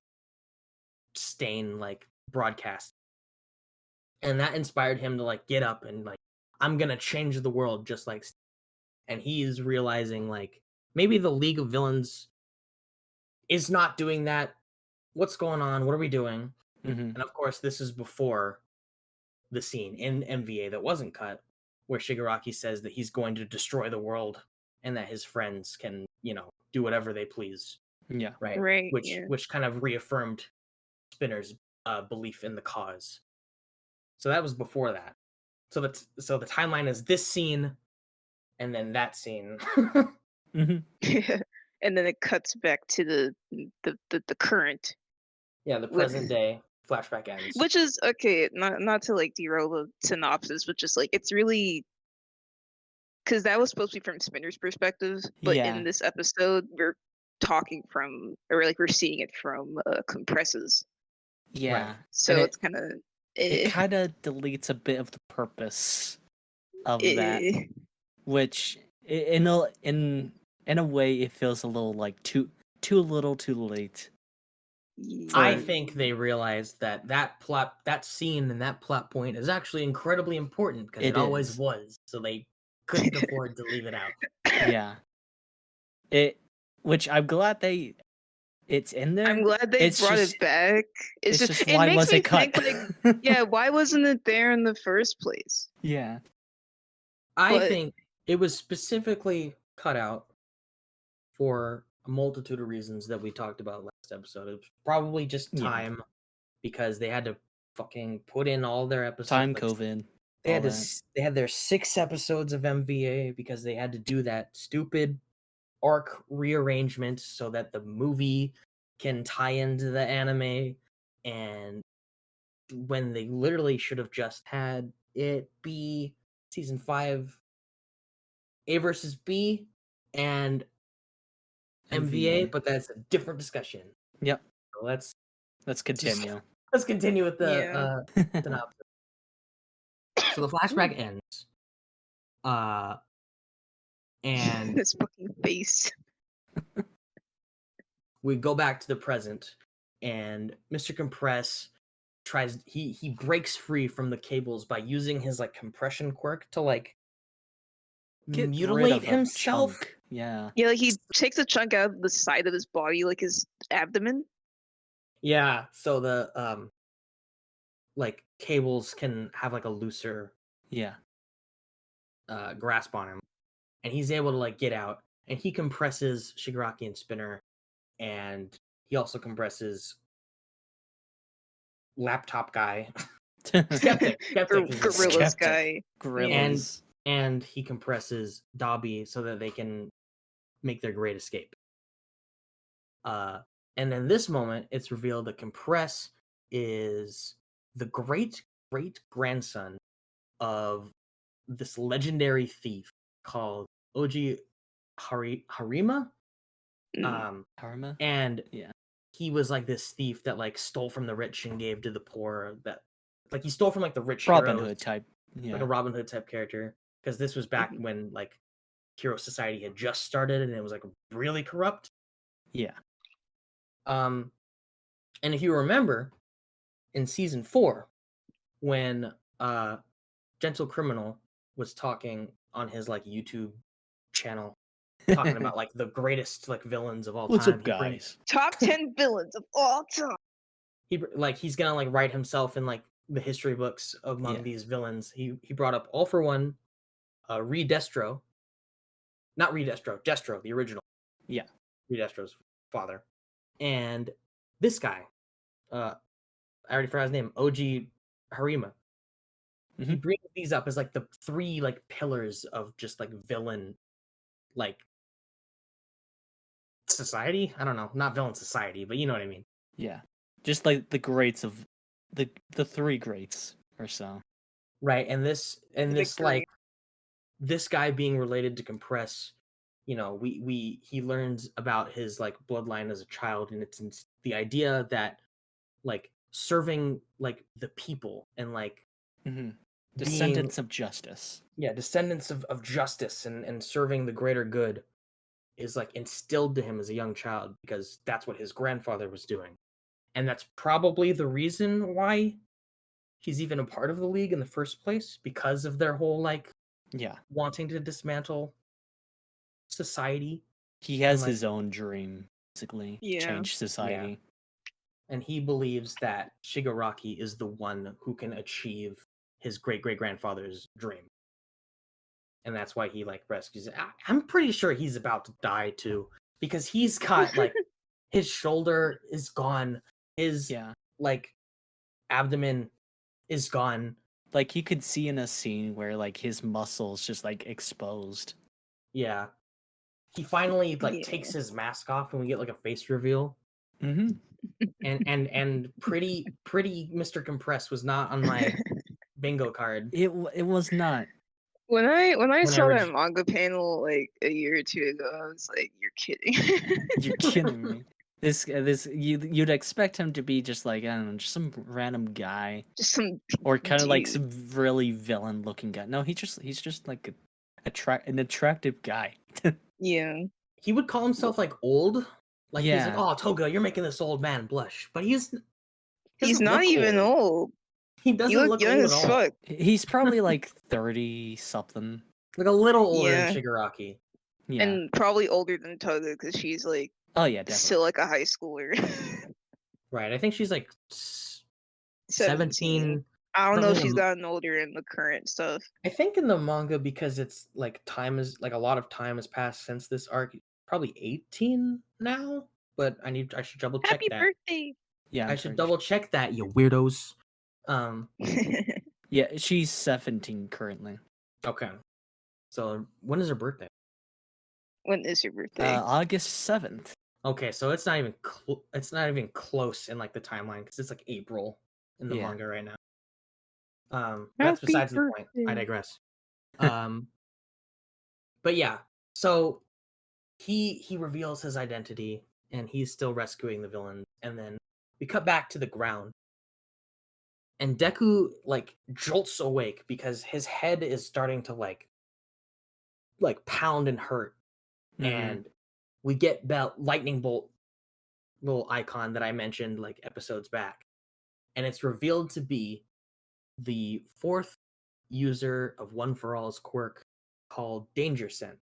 Stain like broadcasts, and that inspired him to like get up and like, I'm gonna change the world just like Stain. And he's realizing like maybe the League of Villains is not doing that. What's going on? What are we doing? Mm-hmm. And of course, this is before the scene in MVA that wasn't cut, where Shigaraki says that he's going to destroy the world and that his friends can, do whatever they please, Yeah. right? Right. Which Yeah. which kind of reaffirmed Spinner's belief in the cause. So that was before that. So the timeline is this scene, and then that scene. Mm-hmm. And then it cuts back to the current, Yeah, the present day flashback ends. which is okay. Not to like derail the synopsis, but just like it's really because that was supposed to be from Spinner's perspective, but Yeah. in this episode we're talking from, or like we're seeing it from Compress's. Yeah. Right. So And it's kind of it kind of deletes a bit of the purpose of that, which in a way it feels a little like too little too late. I think they realized that scene and that plot point is actually incredibly important because it always is. was. So they couldn't afford to leave it out. Yeah. Which I'm glad it's in there. I'm glad they brought it back. It's just it why makes was me it cut? think like, yeah, why wasn't it there in the first place? Yeah. I But- think it was specifically cut out for a multitude of reasons that we talked about last episode. It was probably just Yeah. time because they had to fucking put in all their episodes. Time, like, COVID. They all had that. they had their 6 episodes of MVA because they had to do that stupid arc rearrangement so that the movie can tie into the anime, and when they literally should have just had it be season 5 A versus B and MVA, but that's a different discussion. Yep. So let's continue. Let's continue with the Yeah. synopsis. So the flashback ends, and His fucking face. we go back to the present, and Mr. Compress he breaks free from the cables by using his like compression quirk to like Get rid mutilate of a himself. chunk. Yeah. Yeah, like he takes a chunk out of the side of his body, like his abdomen. Yeah, so the like cables can have like a looser Yeah. grasp on him, and he's able to like get out, and he compresses Shigaraki and Spinner, and he also compresses laptop guy. Skeptic is his name. Gorilla's guy. Gorillas. And he compresses Dobby so that they can make their great escape. And in this moment, it's revealed that Compress is the great grandson of this legendary thief called Oji Harima. Karma? And Yeah. he was like this thief that like stole from the rich and gave to the poor. That like he stole from like the rich Robin heroes, Hood type. Yeah. like a Robin Hood type character. Because this was back when like Hero Society had just started and it was like really corrupt. Yeah. And if you remember, in season 4, when Gentle Criminal was talking on his like YouTube channel, talking about like the greatest like villains of all What's time. up, guys? Top 10 villains of all time. He's gonna like write himself in like the history books among these villains. He brought up All For One, Destro, Destro, the original. Yeah. Destro's father, and this guy. I already forgot his name. Oji Harima. He brings these up as like the 3 like pillars of just like villain, like society. I don't know, not villain society, but you know what I mean. Yeah. Just like the greats of the 3 greats or so. Right, and this Victory. this guy being related to Compress, he learns about his like bloodline as a child, and it's the idea that like serving like the people and like being Descendants of justice. descendants of justice and serving the greater good is like instilled to him as a young child because that's what his grandfather was doing. And that's probably the reason why he's even a part of the league in the first place, because of their whole like wanting to dismantle society. He has like, his own dream, basically. Change society. And he believes that Shigaraki is the one who can achieve his great-great-grandfather's dream. And that's why he like rescues it. I'm pretty sure he's about to die too, because he's got like his shoulder is gone, his like abdomen is gone. Like you could see in a scene where like his muscles just like exposed. Yeah. He finally like takes his mask off and we get like a face reveal. Mm-hmm. And pretty Mr. Compress was not on my bingo card. It was not. When I saw that manga panel like a year or two ago, I was like, "You're kidding." You're kidding me. This you'd expect him to be just like, I don't know, just some random guy, just some or kind of like some really villain looking guy. No, he's just like an attractive guy. Yeah. He would call himself like old. Like he's like, "Oh, Toga, you're making this old man blush," but he's not even old. He doesn't look young old as at all. fuck. He's probably like 30 something, like a little older than Shigaraki. Yeah, and probably older than Toga because she's like, definitely. Still like a high schooler. Right, I think she's like 17. I don't know if she's gotten older in the current stuff. I think in the manga, because it's like time is like a lot of time has passed since this arc, probably 18 now. But I should double check that. Happy birthday! Yeah, I should double check that, you weirdos. Yeah, she's 17 currently. Okay, so when is her birthday? When is your birthday? August 7th. Okay, so it's not even close in like the timeline because it's like April in the manga right now. That's besides the point. I digress. But yeah, so he reveals his identity and he's still rescuing the villains, and then we cut back to the ground. And Deku like jolts awake because his head is starting to like pound and hurt. And we get lightning bolt little icon that I mentioned like episodes back. And it's revealed to be the fourth user of One For All's quirk called Danger Sense.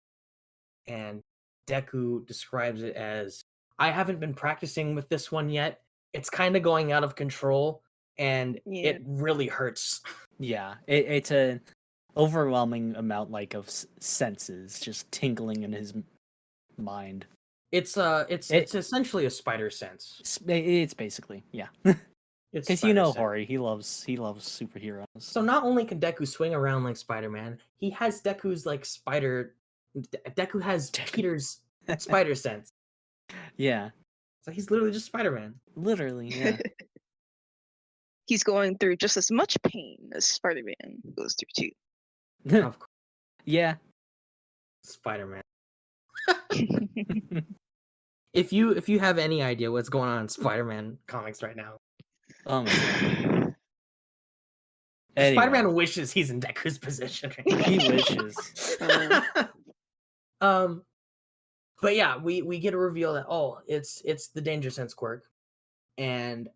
And Deku describes it as, I haven't been practicing with this one yet. It's kind of going out of control and it really hurts. Yeah, it's an overwhelming amount like of senses just tingling in his mind. It's essentially a spider sense. It's basically, yeah. Because Hori, he loves superheroes. So not only can Deku swing around like Spider-Man, he has Deku's like spider. Deku has Peter's spider sense. Yeah. So he's literally just Spider-Man. Literally, yeah. He's going through just as much pain as Spider-Man goes through too. Of course. Yeah. Spider-Man. If you have any idea what's going on in Spider-Man comics right now. Oh my god. Anyway. Spider-Man wishes he's in Deku's position. He wishes. But yeah, we get a reveal that it's the Danger Sense quirk, and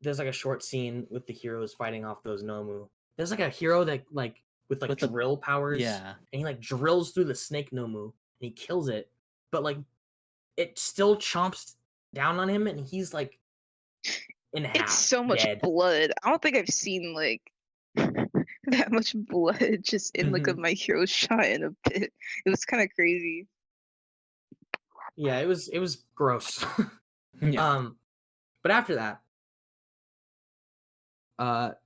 there's like a short scene with the heroes fighting off those Nomu. There's like a hero that like with drill powers, and he like drills through the snake Nomu and he kills it, but like it still chomps down on him and he's like in half. It's so much blood. I don't think I've seen like that much blood just in like a My Hero shot in a bit. It was kind of crazy. Yeah, it was gross. Yeah. But after that,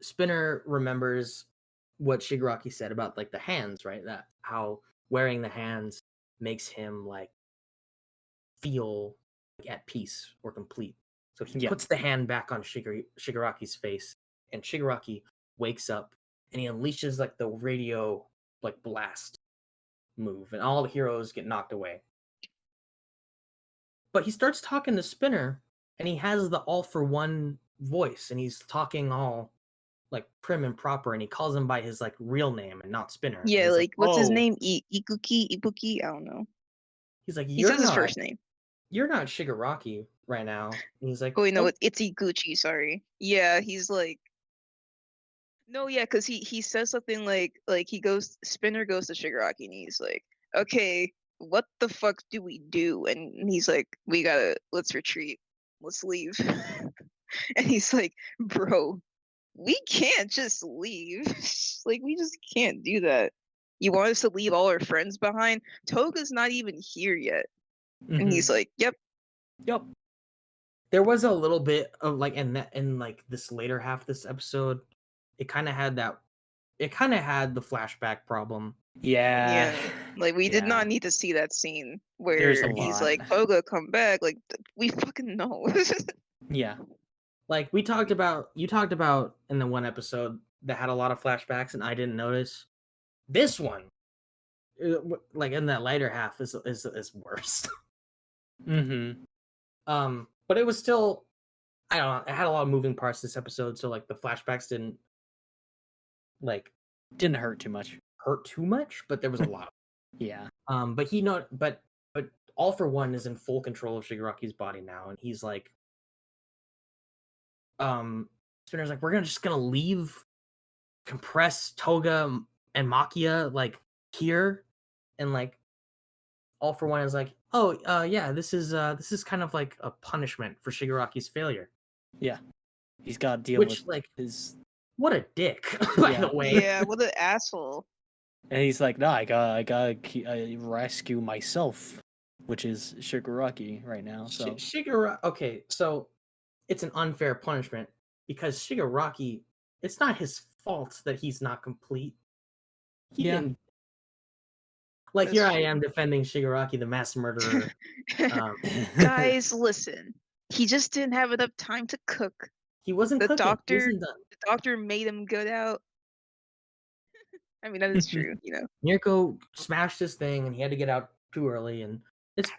Spinner remembers what Shigaraki said about like the hands, right? That how wearing the hands makes him like feel like at peace or complete. So he puts the hand back on Shigaraki's face, and Shigaraki wakes up and he unleashes like the radio like blast move, and all the heroes get knocked away. But he starts talking to Spinner, and he has the all for one voice, and he's talking all like prim and proper, and he calls him by his like real name and not Spinner. And Yeah, he's like what's his "Oh." name? Ibuki? I don't know. He's like, He "You're says his not, first name. you're not Shigaraki right now." And he's like, Oh wait, no, "Oh." it's Iguchi, sorry. Yeah, he's like no, yeah, because he says something like Spinner goes to Shigaraki and he's like, okay, what the fuck do we do? And he's like, let's retreat. Let's leave. And he's like, bro, we can't just leave. Like, we just can't do that. You want us to leave all our friends behind? Toga's not even here yet. And he's like, yep. There was a little bit of like in like this later half of this episode, it kind of had the flashback problem. Yeah. Like, we did Yeah. not need to see that scene There's where a he's lot. like, Toga, come back. Like, we fucking know. Yeah. Like you talked about in the one episode that had a lot of flashbacks and I didn't notice. This one, like in that later half, is worse. But it was still, I don't know, it had a lot of moving parts this episode, so like the flashbacks didn't hurt too much. But there was a lot. Yeah. But All for One is in full control of Shigaraki's body now, and he's like, Spinner's like, we're just gonna leave, compress Toga and Makia like here, and like All for One is like, oh yeah, this is kind of like a punishment for Shigaraki's failure. Yeah, he's got to deal Which, with like, his. What a dick, by the way. Yeah, what an asshole. And he's like, no, I gotta rescue myself, which is Shigaraki right now. So Shigaraki. Okay, so it's an unfair punishment because Shigaraki. It's not his fault that he's not complete. He didn't. Like, That's here true. I am defending Shigaraki, the mass murderer. Guys, listen. He just didn't have enough time to cook. He wasn't The cooking. doctor, He wasn't done. the doctor made him good out. I mean, that is true, you know. Mirko smashed his thing, and he had to get out too early, and it's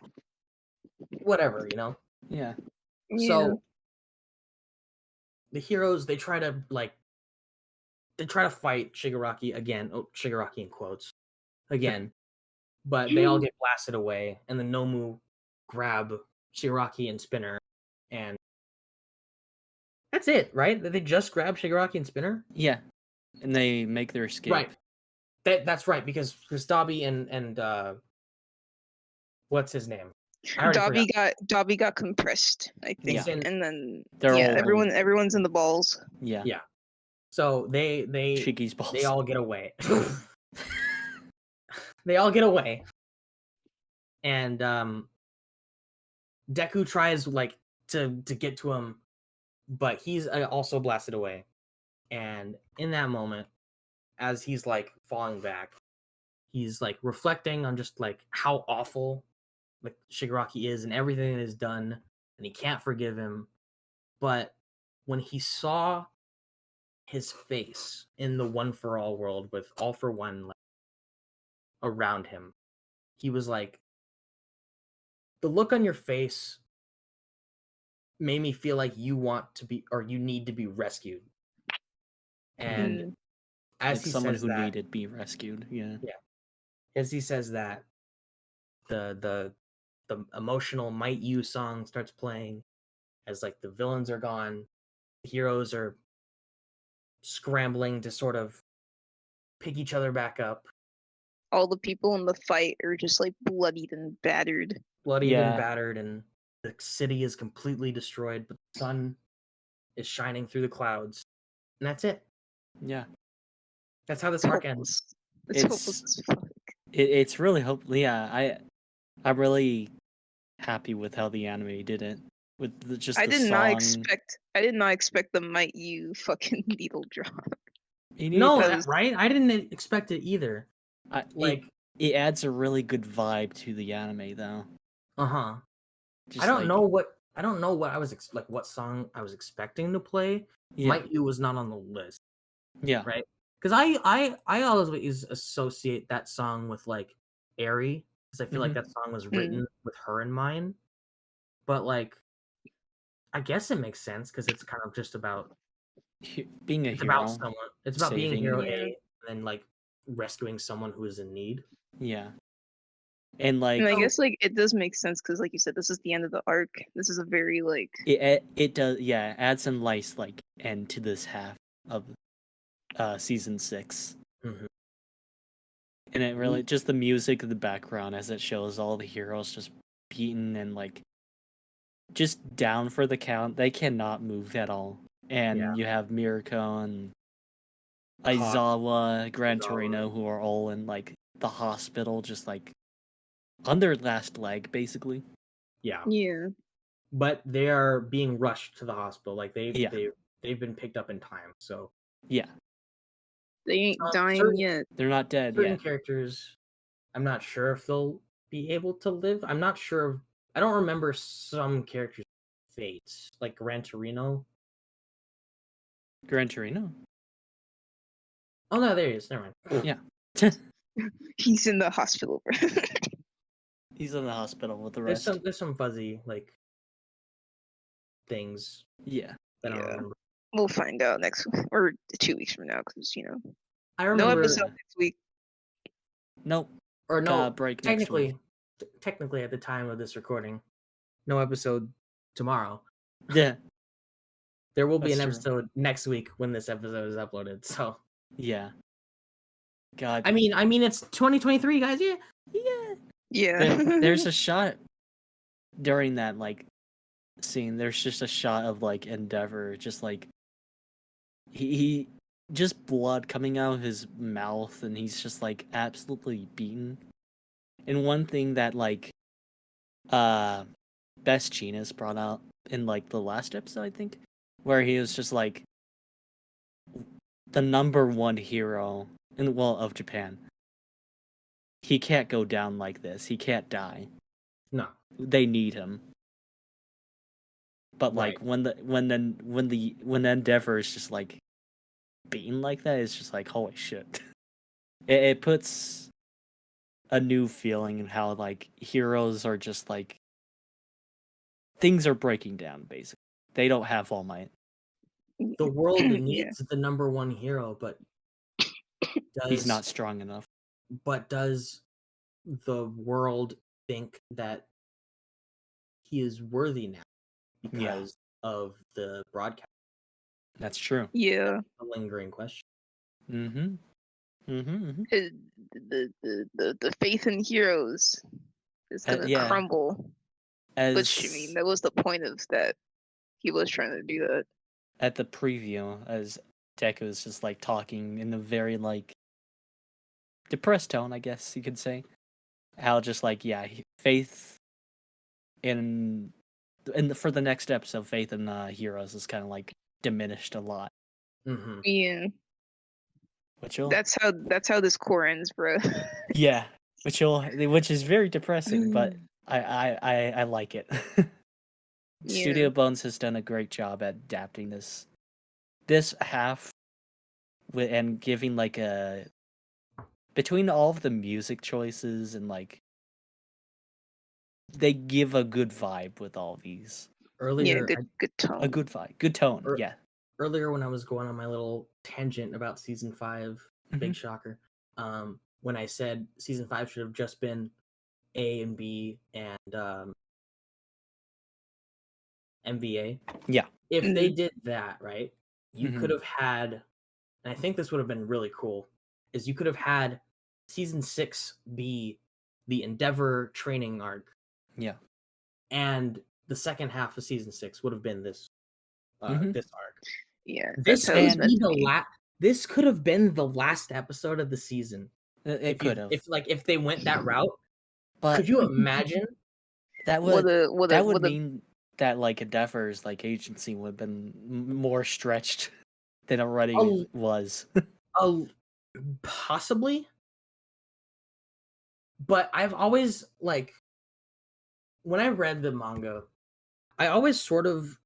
whatever, you know. Yeah. So the heroes, they try to fight Shigaraki again. Oh, Shigaraki in quotes again, but they all get blasted away, and the Nomu grab Shigaraki and Spinner, and that's it, right? They just grab Shigaraki and Spinner. Yeah, and they make their escape. Right. That's right, because Dobby and what's his name? Dobby got compressed, I think, and then everyone's in the balls. Yeah. Yeah. So Shiggy's balls. They all get away. They all get away, and Deku tries like to get to him, but he's also blasted away. And in that moment, as he's like falling back, he's like reflecting on just like how awful like Shigaraki is and everything that is done, and he can't forgive him. But when he saw his face in the One for All world with All for One like, around him, he was like, the look on your face made me feel like you want to be, or you need to be rescued. And as like he someone says who that, needed to be rescued. Yeah. As he says that, the emotional Might You song starts playing as like the villains are gone, the heroes are scrambling to sort of pick each other back up. All the people in the fight are just like bloodied and battered. And the city is completely destroyed, but the sun is shining through the clouds. And that's it. Yeah. That's how this arc ends. It's hopeless as fuck. It's really hopeful. Yeah, I'm really happy with how the anime did it. With I did not expect the Might You fucking needle drop. Right? I didn't expect it either. It adds a really good vibe to the anime, though. I don't know what I was what song I was expecting to play. Yeah. Might You was not on the list. Yeah. right? Because I always associate that song with like Airy, because I feel like that song was written with her in mind. But like, I guess it makes sense because it's kind of just about Being a it's about hero, someone. It's about being saving. hero Yeah. A, and then like rescuing someone who is in need. Yeah. And And like I guess like it does make sense because, like you said, this is the end of the arc. This is a very like it does, yeah, add some nice like end to this half of season 6. Mhm. And it really just the music in the background as it shows all the heroes just beaten and like just down for the count. They cannot move at all. And Yeah. you have Mirko and Hawk, Aizawa, Gran Aizawa. Torino, who are all in like the hospital, just like on their last leg, basically. Yeah. yeah. But they are being rushed to the hospital. Like Yeah. they've been picked up in time. So Yeah, They ain't dying certain, yet. they're not dead certain yet. characters, I'm not sure if they'll be able to live. I'm not sure. I don't remember some characters' fates, like Gran Torino. Gran Torino? Oh no, there he is. Never mind. Yeah. He's in the hospital. He's in the hospital with the There's rest. some fuzzy like things Yeah. that I don't Yeah. remember. We'll find out next or 2 weeks from now because I no remember. episode next week. Nope. Or no, Break next week. technically at the time of this recording, no episode tomorrow. Yeah. There will be That's an true. episode next week when this episode is uploaded. So Yeah. God. I mean it's 2023, guys. Yeah. Yeah. There's a shot during that like scene. There's just a shot of like Endeavor, just like he just blood coming out of his mouth, and he's just like absolutely beaten. And one thing that like Best Chinas brought out in like the last episode, I think, where he was just like the number one hero of Japan. He can't go down like this. He can't die. No. They need him. But like Right. when the Endeavor is just like beaten like that, it's just like holy shit. It puts a new feeling in how like heroes are just like things are breaking down basically. They don't have all might. The world Yeah. needs the number one hero, but He's not strong enough. But does the world think that he is worthy now because of the broadcast? That's true. Yeah. A lingering question. Mm-hmm. Mm-hmm. The faith in heroes is gonna Yeah. crumble. As Which I mean, that was the point of that. He was trying to do that. at the preview, as Deku was just like talking in a very like depressed tone, I guess you could say. How just like faith in for the next episode, faith in heroes is kind of like diminished a lot. Mm-hmm. Yeah. That's how this core ends, bro. Yeah, which is very depressing, but I like it. Studio Bones has done a great job at adapting this half and giving like a between all of the music choices and like they give a good vibe with all these. Earlier, good tone. A good vibe, good tone. Yeah. Earlier, when I was going on my little tangent about season 5, big shocker. When I said season 5 should have just been A and B and MVA. Yeah. If they did that, right, you could have had, and I think this would have been really cool, is you could have had season 6 be the Endeavor training arc. Yeah. And the second half of season 6 would have been this this arc. Yeah. This could have been the last episode of the season. It could have. If they went that route. But could you imagine? That would mean that like Endeavor's like agency would have been more stretched than already was. Possibly. But I've always like when I read the manga, I always sort of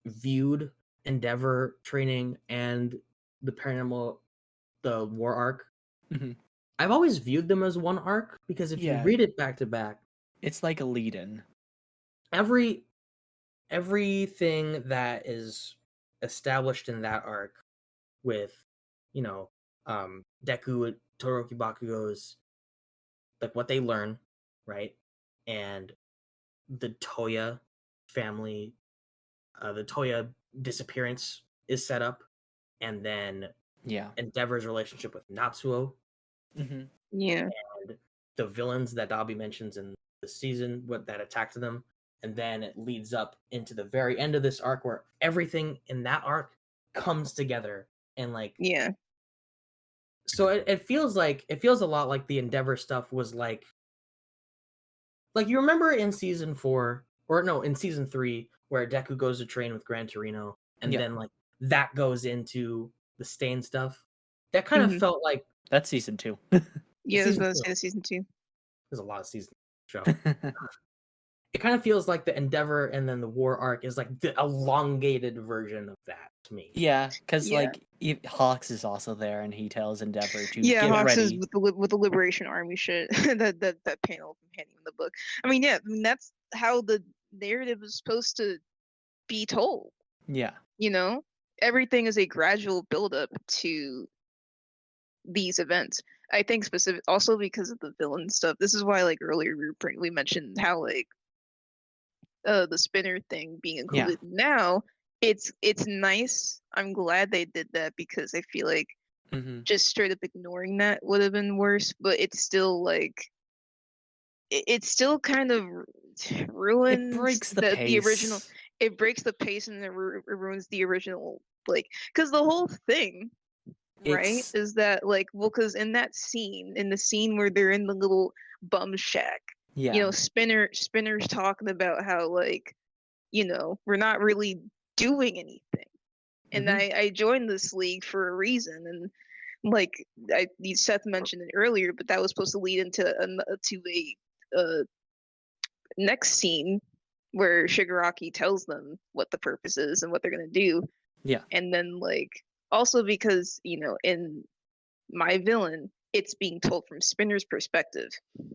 viewed Endeavor training and the paranormal, the war arc, hmm I've always viewed them as one arc because if you Yeah. read it back to back, It's like a lead-in. everything that is established in that arc with, you know, Deku and Todoroki Bakugo's, like what they learn, right? And the Toya family, the Toya disappearance is set up, and then Yeah. Endeavor's relationship with Natsuo, hmm Yeah. and the villains that Dobby mentions in the season, what that attacked them, and then it leads up into the very end of this arc where everything in that arc comes together, and like, Yeah. so it feels a lot like the Endeavor stuff was like you remember in season 4, or no, in season 3, where Deku goes to train with Gran Torino, and Yeah. then like that goes into the Stain stuff. That kind of Mhm. felt like That's season 2. Yeah, season that's 2. season 2. There's a lot of seasons show. It kind of feels like the Endeavor and then the War arc is like the elongated version of that to me. Yeah, because Yeah. like Hawks is also there, and he tells Endeavor to Yeah, get Hawks is ready. with the Liberation Army shit. that panel from handing him the book. I mean, yeah, I mean, that's how the narrative is supposed to be told. Yeah. You know, everything is a gradual buildup to these events. I think specific also because of the villain stuff. This is why, like earlier, we mentioned how like the spinner thing being included now. It's nice. I'm glad they did that because I feel like hmm just straight up ignoring that would have been worse. But it's still like it still kind of ruins It breaks the the original. pace. It breaks the pace and it ruins the original, like, because the whole thing, right, It's is that like, well, because in that scene, in the scene where they're in the little bum shack, you yeah. know, Spinner's talking about how like, you know, we're not really doing anything, and Mhm. I joined this league for a reason, and like Seth mentioned it earlier, but that was supposed to lead into a next scene where Shigaraki tells them what the purpose is and what they're gonna do. Yeah. And then like also because, you know, in My Villain, it's being told from Spinner's perspective.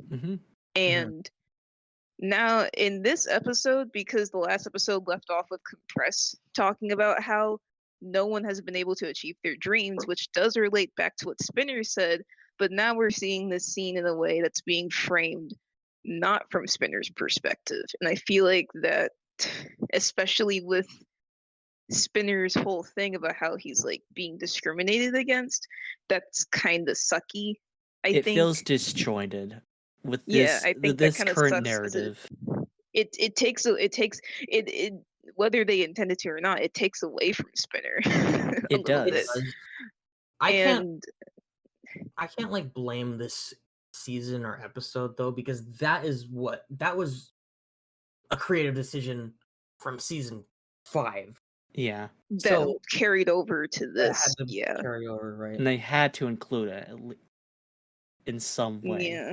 hmm And now in this episode, because the last episode left off with Compress talking about how no one has been able to achieve their dreams, which does relate back to what Spinner said, but now we're seeing this scene in a way that's being framed not from Spinner's perspective. And I feel like that, especially with Spinner's whole thing about how he's like being discriminated against, that's kind of sucky. I It think. feels disjointed with Yeah, I think that this kind of current sucks because narrative. it takes it whether they intended to or not, it takes away from Spinner a It little bit. does. I can't And like blame this season or episode though, because that was a creative decision from season 5. Yeah. that So carried over to that this. had to Yeah. carry over, right? And they had to include it in some way Yeah.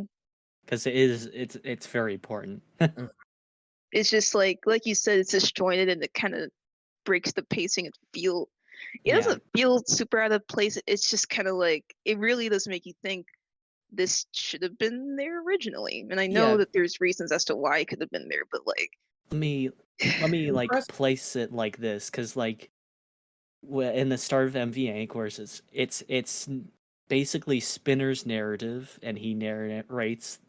because it's very important. Mm. It's just like you said, it's disjointed and it kind of breaks the pacing. It Yeah. doesn't feel super out of place. It's just kind of like it really does make you think this should have been there originally. And I know Yeah. that there's reasons as to why it could have been there, but like Let me like Compress- place it like this because like in the start of MVA, of course, it's basically Spinner's narrative, and he narrates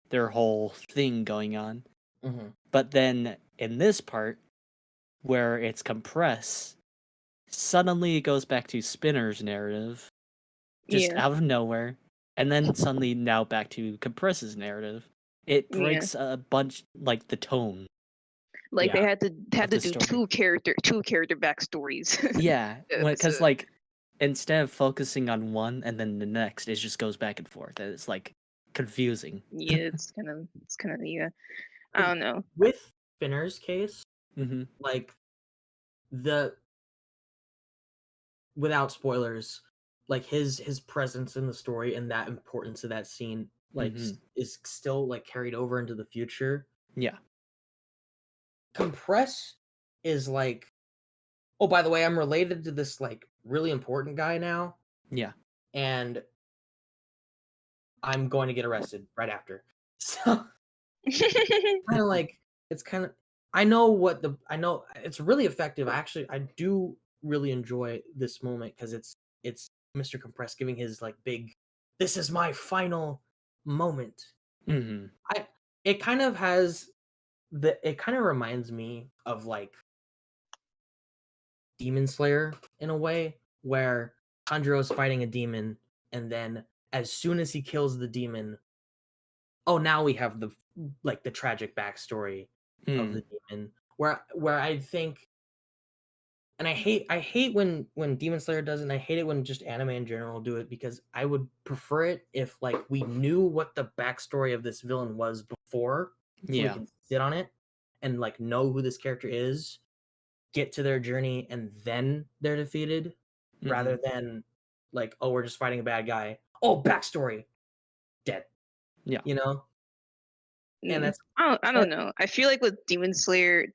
their whole thing going on. Mhm. But then in this part, where it's compressed, suddenly it goes back to Spinner's narrative, just yeah, out of nowhere, and then suddenly now back to Compress's narrative. It yeah. breaks a bunch, like the tone. Like they Yeah. had to the do story. two character backstories. Yeah, because episode. like instead of focusing on one and then the next, it just goes back and forth, and it's like confusing. Yeah, it's kind of yeah. I don't know. With Spinner's case, hmm like the without spoilers, like his presence in the story and that importance of that scene like Mhm. is still like carried over into the future. Yeah. Compress is like Oh, by the way, I'm related to this like really important guy now, Yeah. and I'm going to get arrested right after. So kind of like it's kind of I know it's really effective. I do really enjoy this moment because it's Mr. Compress giving his like big this is my final moment. Mm-hmm. It kind of has it kind of reminds me of like Demon Slayer in a way where Tanjiro's fighting a demon and then as soon as he kills the demon, oh now we have the like the tragic backstory of the demon where I think and I hate when Demon Slayer does it and I hate it when just anime in general do it because I would prefer it if like we knew what the backstory of this villain was before so we Yeah. can sit on it and like know who this character is, get to their journey and then they're defeated rather than like oh we're just fighting a bad guy. Oh backstory dead. Yeah. You know? And that's I don't know. I feel like with Demon Slayer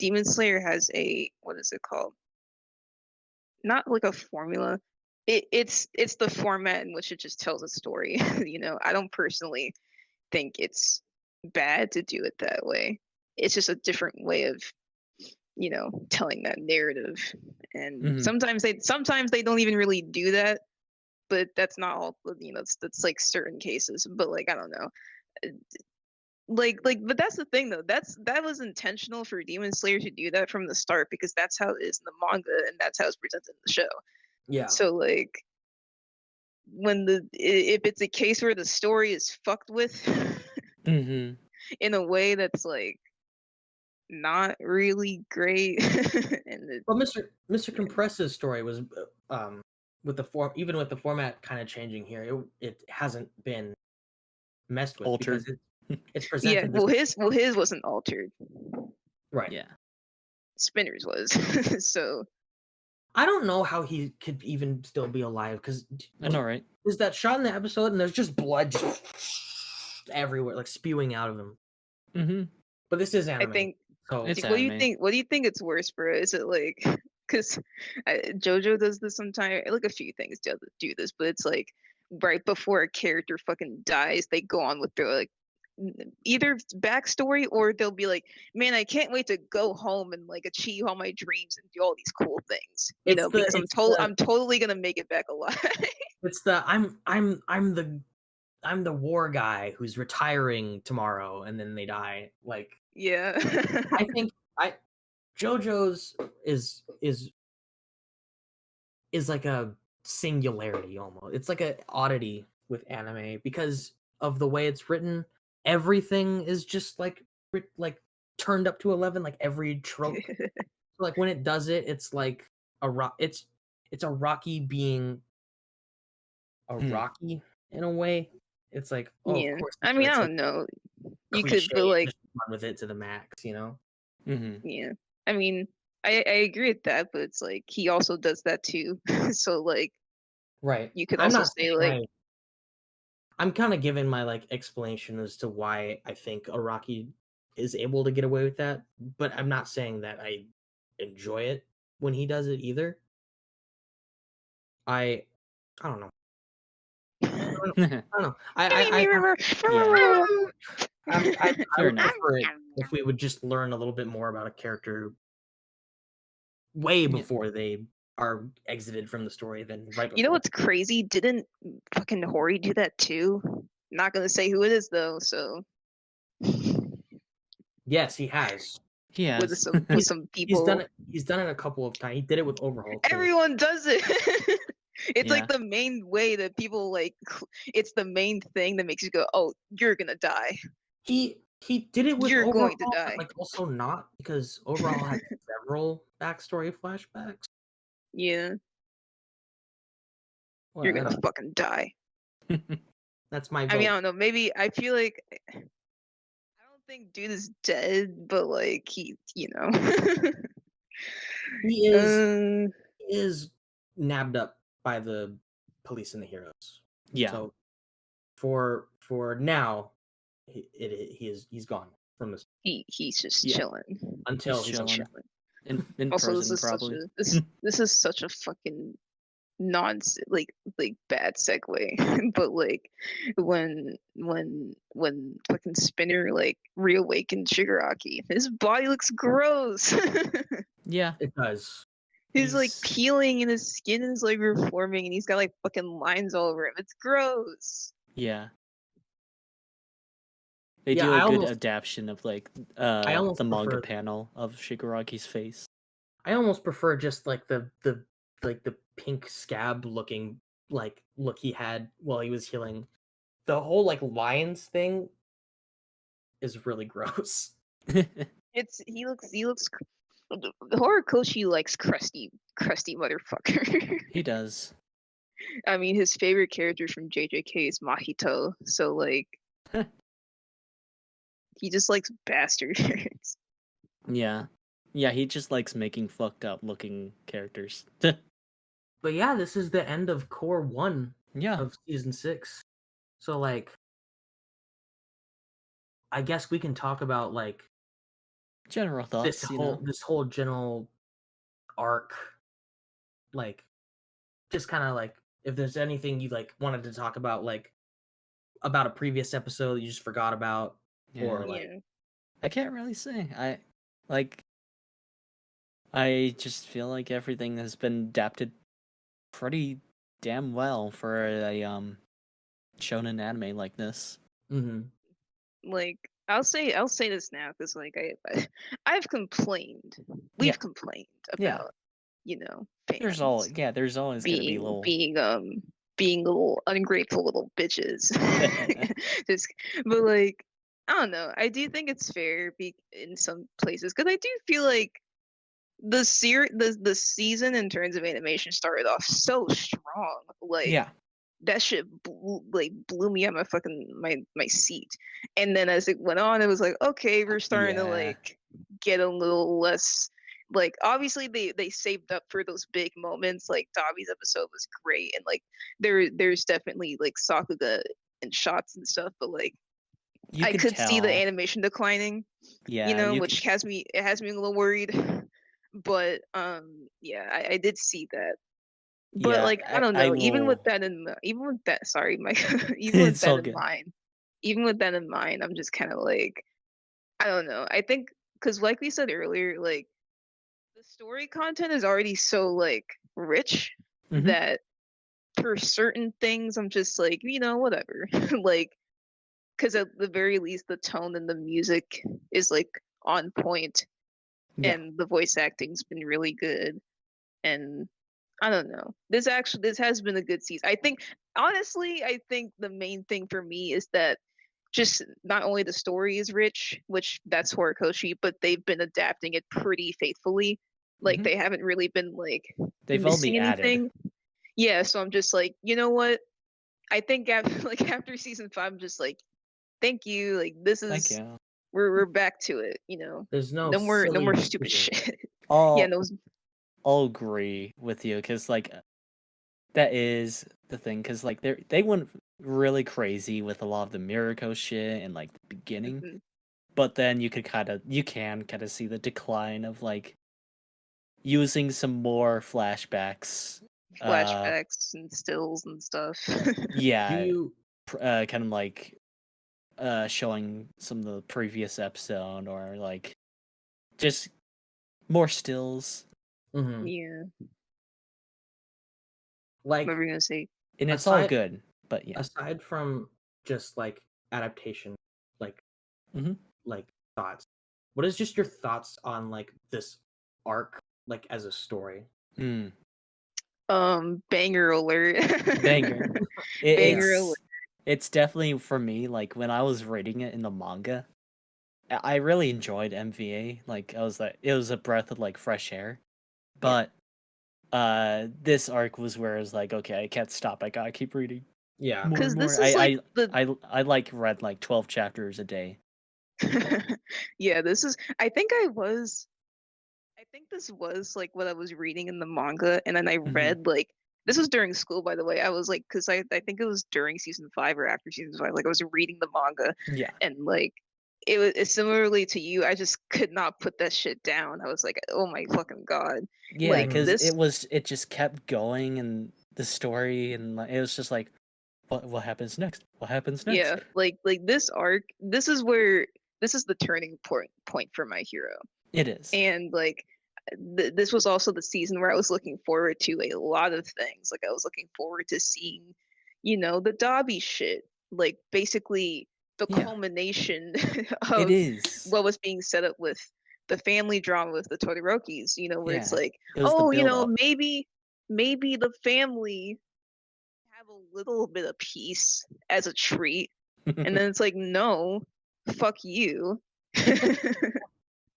has a what is it called? Not like a formula. It's the format in which it just tells a story. You know, I don't personally think it's bad to do it that way. It's just a different way of, you know, telling that narrative. And sometimes they don't even really do that, but that's not all, you know, that's like certain cases. But like I don't know. But that's the thing though. That was intentional for Demon Slayer to do that from the start because that's how it is in the manga and that's how it's presented in the show. yeah. So like if it's a case where the story is fucked with in a way that's like not really great and Well, Mr. Compress's story was with the even with the format kind of changing here, it hasn't been messed with Altered. because it's yeah, presented his wasn't altered. right. Yeah. Spinner's was. So I don't know how he could even still be alive because I know, right? there's that shot in the episode and there's just blood just everywhere, like spewing out of him. Mm-hmm. But this is I anime, think so It's what do you anime. think? What do you think it's worse, bro? Is it like because JoJo does this sometimes? Like a few things do this, but it's like right before a character fucking dies, they go on with their like either backstory or they'll be like, "Man, I can't wait to go home and like achieve all my dreams and do all these cool things." You know, because I'm totally gonna make it back alive. It's the I'm the war guy who's retiring tomorrow and then they die. Like Yeah. I think JoJo's is like a singularity almost. It's like an oddity with anime because of the way it's written. Everything is just like turned up to 11, like every trope. So, like when it does it, it's like it's a Rocky being a Rocky in a way. It's like, oh, of Yeah. course. I mean, I It's like don't know. You cliche could, but like, just run with it to the max, you know? yeah. I mean, I agree with that, but it's like he also does that too. So like, Right. you could I'm also not say saying like, I'm kind of giving my like explanation as to why I think Araki is able to get away with that, but I'm not saying that I enjoy it when he does it either. I don't know. I don't know. I Fair would enough. prefer it if we would just learn a little bit more about a character way before they are exited from the story than right before. You know what's crazy? Didn't fucking Hori do that too? Not gonna say who it is though. So yes, he has. He has. With some people. He's done it a couple of times. He did it with Overhaul too. Everyone does it. It's Yeah. like the main way that people like. It's the main thing that makes you go, "Oh, you're gonna die." He did it with You're Overhaul, going to die. but like also not because Overhaul had several backstory flashbacks. Yeah, Well, you're gonna fucking die. That's my vote. I mean, I don't know. Maybe I feel like I don't think dude is dead, but like he, you know, he is nabbed up by the police and the heroes. Yeah. So for now, he's gone from this. he's just chilling Until He's chilling. in Also, prison probably. this is such a fucking nonsense, like bad segue. But like when fucking Spinner like reawakened Shigaraki, his body looks gross. Yeah, It does. He's like He's- peeling and his skin is like reforming and he's got like fucking lines all over him. It's gross. yeah. They Yeah, do I a good almost adaptation of like I almost the manga prefer panel of Shigaraki's face. I almost prefer just like the like the pink scab looking like look he had while he was healing. The whole like lions thing is really gross. He looks Horikoshi likes crusty motherfucker. He does. I mean, his favorite character from JJK is Mahito, so like he just likes bastards. Yeah. Yeah, he just likes making fucked up looking characters. But yeah, this is the end of Core 1 Yeah. of season 6. So like I guess we can talk about like General thoughts, this whole general arc, like just kind of like if there's anything you like wanted to talk about, like about a previous episode that you just forgot about, or Yeah. like Yeah. I can't really say. I just feel like everything has been adapted pretty damn well for a shonen anime like this. mm-hmm. Like I'll say this now because like I've complained. Yeah. We've complained Yeah. about There's fans always gonna be being little being little ungrateful little bitches. Just, but like I don't know. I do think it's fair in some places because I do feel like the season in terms of animation started off so strong. Like yeah. that shit blew me out my seat. And then as it went on, it was like, okay, we're starting to Yeah. like get a little less like obviously they saved up for those big moments. Like Dabi's episode was great and like there's definitely like Sakuga and shots and stuff, but like I could see the animation declining. Yeah, which has me a little worried. But yeah, I did see that. But yeah, like I don't know, even with will. that sorry, Mike, even with It's all that in good. mind, I'm just kind of like I don't know. I think because like we said earlier, like the story content is already so like rich Mhm. that for certain things I'm just like whatever. Like because at the very least the tone and the music is like on point Yeah. and the voice acting's been really good and I don't know. This has been a good season. I think honestly, I think the main thing for me is that just not only the story is rich, which that's Horikoshi, but they've been adapting it pretty faithfully. Like Mhm. they haven't really been like They've missing only added. anything. Yeah, so I'm just like, you know what? I think after season 5, I'm just like, thank you. Like this Thank is you. we're back to it. There's no No more silly stupid decisions. shit. I'll Yeah, no. I'll agree with you because like that is the thing because like they went really crazy with a lot of the Mirako shit and like the beginning, Mhm. but then you can kind of see the decline of like using some more flashbacks. Flashbacks and stills and stuff. Yeah, Do you kind of like showing some of the previous episode or like just more stills. mhm. Yeah. like What were you gonna say? And it's all Aside- good, but yeah. aside from just like adaptation, like Mhm. like thoughts, what is just your thoughts on like this arc like as a story? Mm. Banger alert. Banger. Banger alert. It's definitely for me. Like when I was reading it in the manga, I really enjoyed MVA. Like I was like, it was a breath of like fresh air. But this arc was where I was like, okay, I can't stop. I gotta keep reading Yeah. more and Because more. this is like I like read like 12 chapters a day. yeah, this is I think this was like what I was reading in the manga and then I Mhm. read like this was during school by the way. I was like because I think it was during season 5 or after season 5 like I was reading the manga Yeah. and like it's similarly to you. I just could not put that shit down. I was like, oh my fucking god. Yeah, Like because this, it just kept going, and the story, and like, it was just like, what happens next? What happens next? yeah, like this arc. This is the turning point for my hero. It is. And like this was also the season where I was looking forward to a lot of things. Like I was looking forward to seeing, the Dobby shit. Like basically the Yeah. culmination It of is. what was being set up with the family drama with the Todorokis, where it's Yeah, like, it was the oh, build-up. maybe the family have a little bit of peace as a treat. And then it's like, no, fuck you.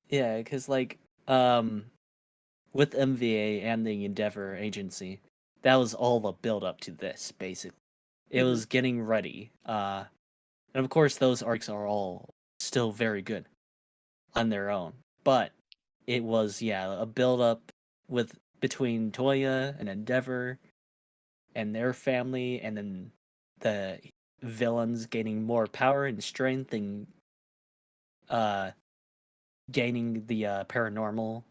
Yeah, because like with MVA and the Endeavor Agency, that was all the build-up to this, basically. It was getting ready. And of course those arcs are all still very good on their own. But it was, a build-up between Toya and Endeavor and their family, and then the villains gaining more power and strength, and gaining the paranormal,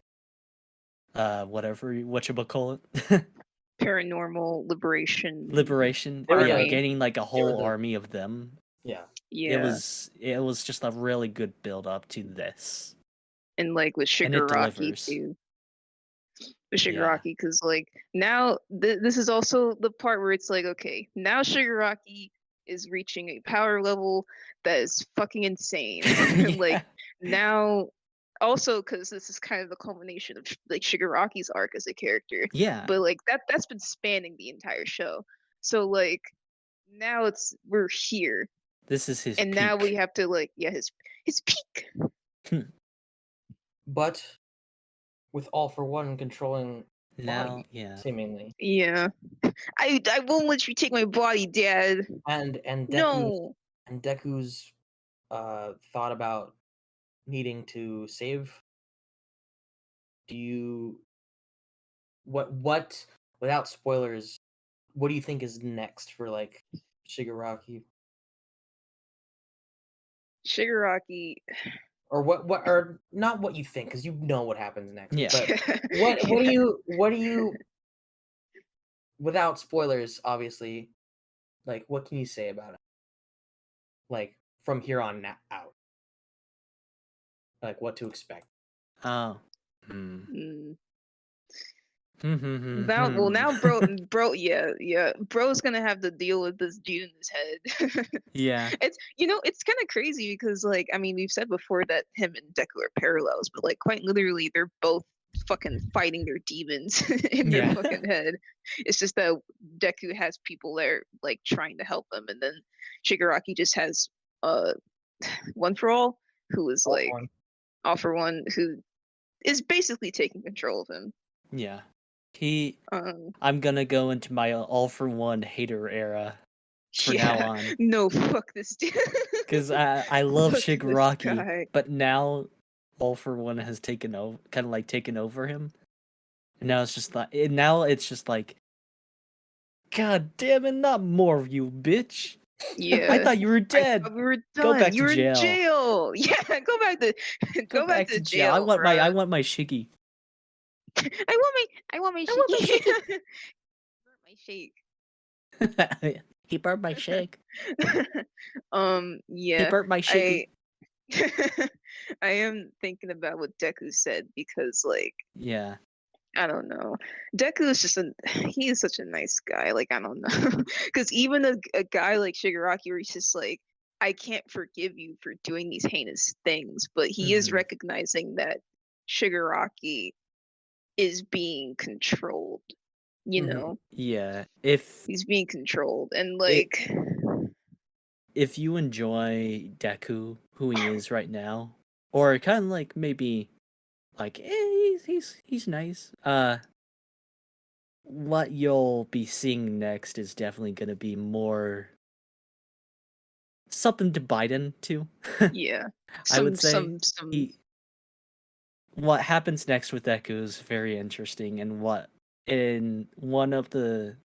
whatever whatchamacallit. Paranormal Liberation. army. Gaining like a They were whole the- army of them. Yeah. Yeah. It was just a really good build up to this. And like with And it Shigaraki delivers. too. With Shigaraki, because like now this is also the part where it's like, okay, now Shigaraki is reaching a power level that is fucking insane. Like now, also because this is kind of the culmination of like Shigaraki's arc as a character. Yeah. But like that's been spanning the entire show. So like now we're here. This is his and peak. now we have to like his peak. But with All for One controlling Now, body, seemingly. Yeah. I won't let you take my body, Dad. And Deku's, No. and Deku's thought about needing to save. Do you what without spoilers, what do you think is next for like Shigaraki? Shigaraki. Or what or not what you think, because you know what happens next. Yeah. But what do you without spoilers, obviously, like what can you say about it? Like from here on out. Like what to expect. Oh. Now, bro's gonna have to deal with this dude in his head. Yeah. It's kind of crazy because, like, I mean, we've said before that him and Deku are parallels, but like, quite literally, they're both fucking fighting their demons in their fucking head. It's just that Deku has people there, like, trying to help him, and then Shigaraki just has One for All, who is like All for One, who is basically taking control of him. Yeah. I'm gonna go into my All for One hater era from now on. No, fuck this dude. Because I love Fuck this Shigaraki, guy. but now All for One has taken over him. And now it's just like, God damn it, not more of you, bitch. Yeah. I thought you were dead. We were done. Go back you to were jail. in jail. Yeah, go back to jail. I want my Shiggy. I want my shake. My shake. He burnt my shake. Yeah. He burnt my shiggy. I am thinking about what Deku said because, like, yeah, I don't know. Deku is he is such a nice guy. Like, I don't know. Because even a guy like Shigaraki, where he's just like, I can't forgive you for doing these heinous things, but he is recognizing that Shigaraki is being controlled. Yeah. If he's being controlled, and like, if you enjoy Deku, who he is right now, or kind of like maybe like he's nice. What you'll be seeing next is definitely gonna be more something to bite into. Yeah, I would say what happens next with Deku is very interesting, and what in one of the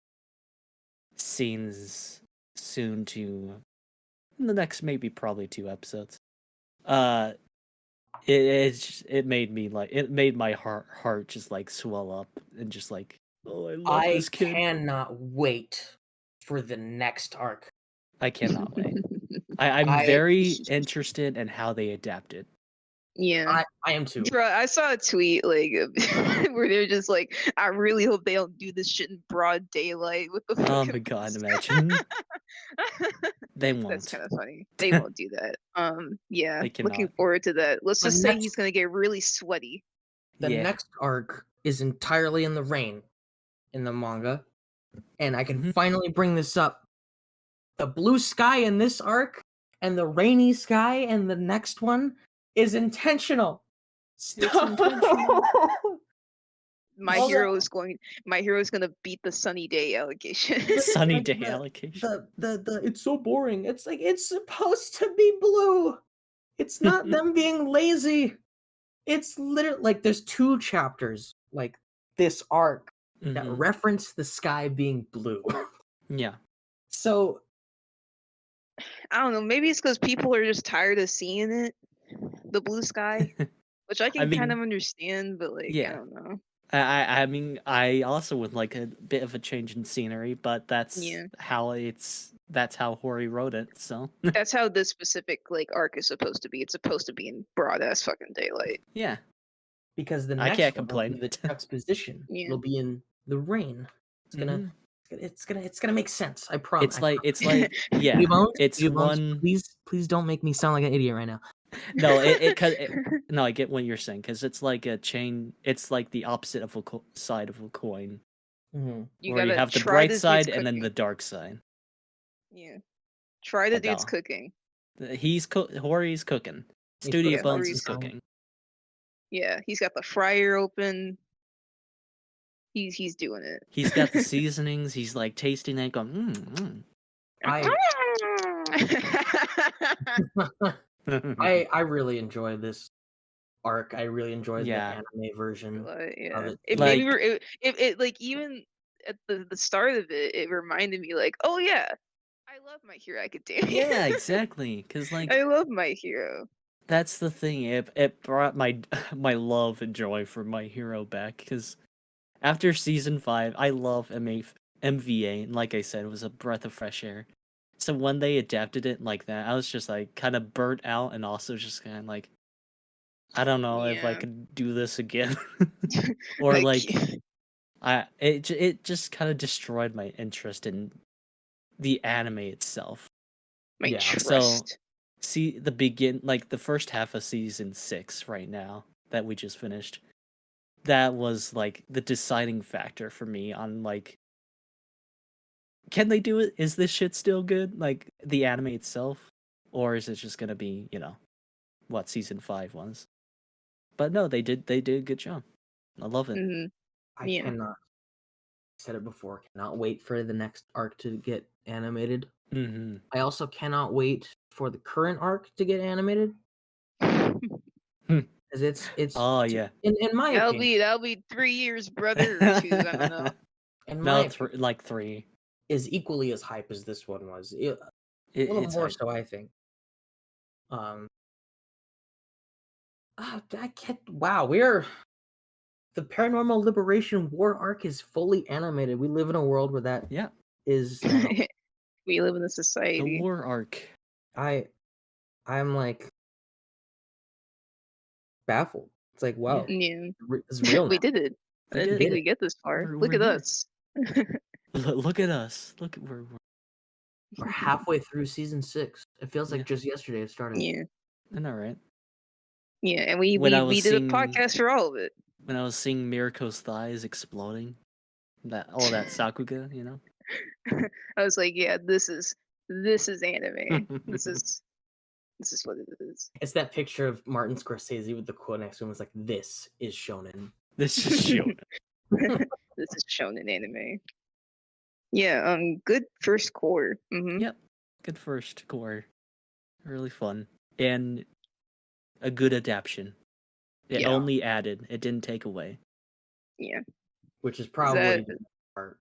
scenes soon to in the next maybe probably 2 episodes. It made me like it made my heart just like swell up and just like, oh, I love I this kid. cannot wait for the next arc. I cannot wait. I'm very interested in how they adapted. Yeah. I am too. Bro, I saw a tweet like where they're just like, I really hope they don't do this shit in broad daylight with the Oh fucking my god, BlueSky. imagine. They won't. That's kind of funny. They won't do that. Yeah, They looking cannot. forward to that. Let's The just say next- he's gonna get really sweaty. The Yeah. next arc is entirely in the rain in the manga, and I can Mhm. finally bring this up. The blue sky in this arc and the rainy sky in the next one is intentional. Stop. intentional. My Well, hero is gonna beat the sunny day allegation. Sunny like day the- allocation. The it's so boring. It's like it's supposed to be blue. It's not them being lazy. It's literally like there's 2 chapters like this arc that Mhm. reference the sky being blue. Yeah. So I don't know. Maybe it's because people are just tired of seeing it, the blue sky, which I can kind mean, of understand. But like, I yeah. don't know. I mean, I also would like a bit of a change in scenery, but that's Yeah. that's how Hori wrote it. So That's how this specific like arc is supposed to be. It's supposed to be in broad ass fucking daylight. yeah, because the I next can't one will complain. be the juxtaposition. Yeah. It'll be in the rain. It's gonna Mhm. it's gonna make sense. I promise. It's like yeah, Cubone, it's Cubone, one. please don't make me sound like an idiot right now. No, no, I get what you're saying because it's like a chain. It's like the opposite of a side of a coin, Mhm. You where you gotta have the try bright this dude's side and then cooking. the dark side. Yeah. Try the But dude's no. cooking. Hori's cooking. He's Studio putting Bones Hori's is cooking. Yeah, he's got the fryer open. He's doing it. He's got the seasonings. He's like tasting it, going. I really enjoy this arc. I really enjoy Yeah. the anime version of Yeah. it. It made me it like even at the start of it, it reminded me like, oh yeah, I love My Hero Academia. Yeah, exactly. Because like I love My Hero. that's the thing. It brought my my love and joy for My Hero back. Because after season 5, I love MVA, and like I said, it was a breath of fresh air. So when they adapted it like that, I was just like kind of burnt out, and also just kind of like, I don't know if I Yeah. could do this again, or like it just kind of destroyed my interest in the anime itself. my Yeah. trust. So see the first half of season 6 right now that we just finished. That was like the deciding factor for me on like, can they do it? Is this shit still good? Like the anime itself, or is it just gonna be what season 5 was? But no, they did a good job. I love it. Mhm. I Yeah. cannot. I said it before. Cannot wait for the next arc to get animated. Mm-hmm. I also cannot wait for the current arc to get animated. Because it's Oh yeah. in my opinion. That'll be 3 years, brother, or 2. I don't know. In No, my opinion, like 3. is equally as hype as this one was. A little It's more hype. so, I think. I can't. Wow, the Paranormal Liberation War arc is fully animated. We live in a world where that Yeah. is. We live in a The society. war arc. I'm like baffled. It's like, wow, Yeah. it's real. We Now. did it. I We didn't did think it. we'd get this far. We're Look at here. us. Look at us. Look at We're halfway through season 6. It feels like Yeah. just yesterday it started. Yeah. I know, right? Yeah, and we When I was did a seeing- podcast for all of it. When I was seeing Miriko's thighs exploding, that Sakuga, I was like, yeah, this is anime. This is what it is. It's that picture of Martin Scorsese with the quote next to him. It's like, this is shonen. This is shown. This is shonen anime. Yeah, good first core. Mm-hmm. Yep. Good first core. Really fun. And a good adaptation. It Yeah. only added, it didn't take away. Yeah. Which is probably that- the part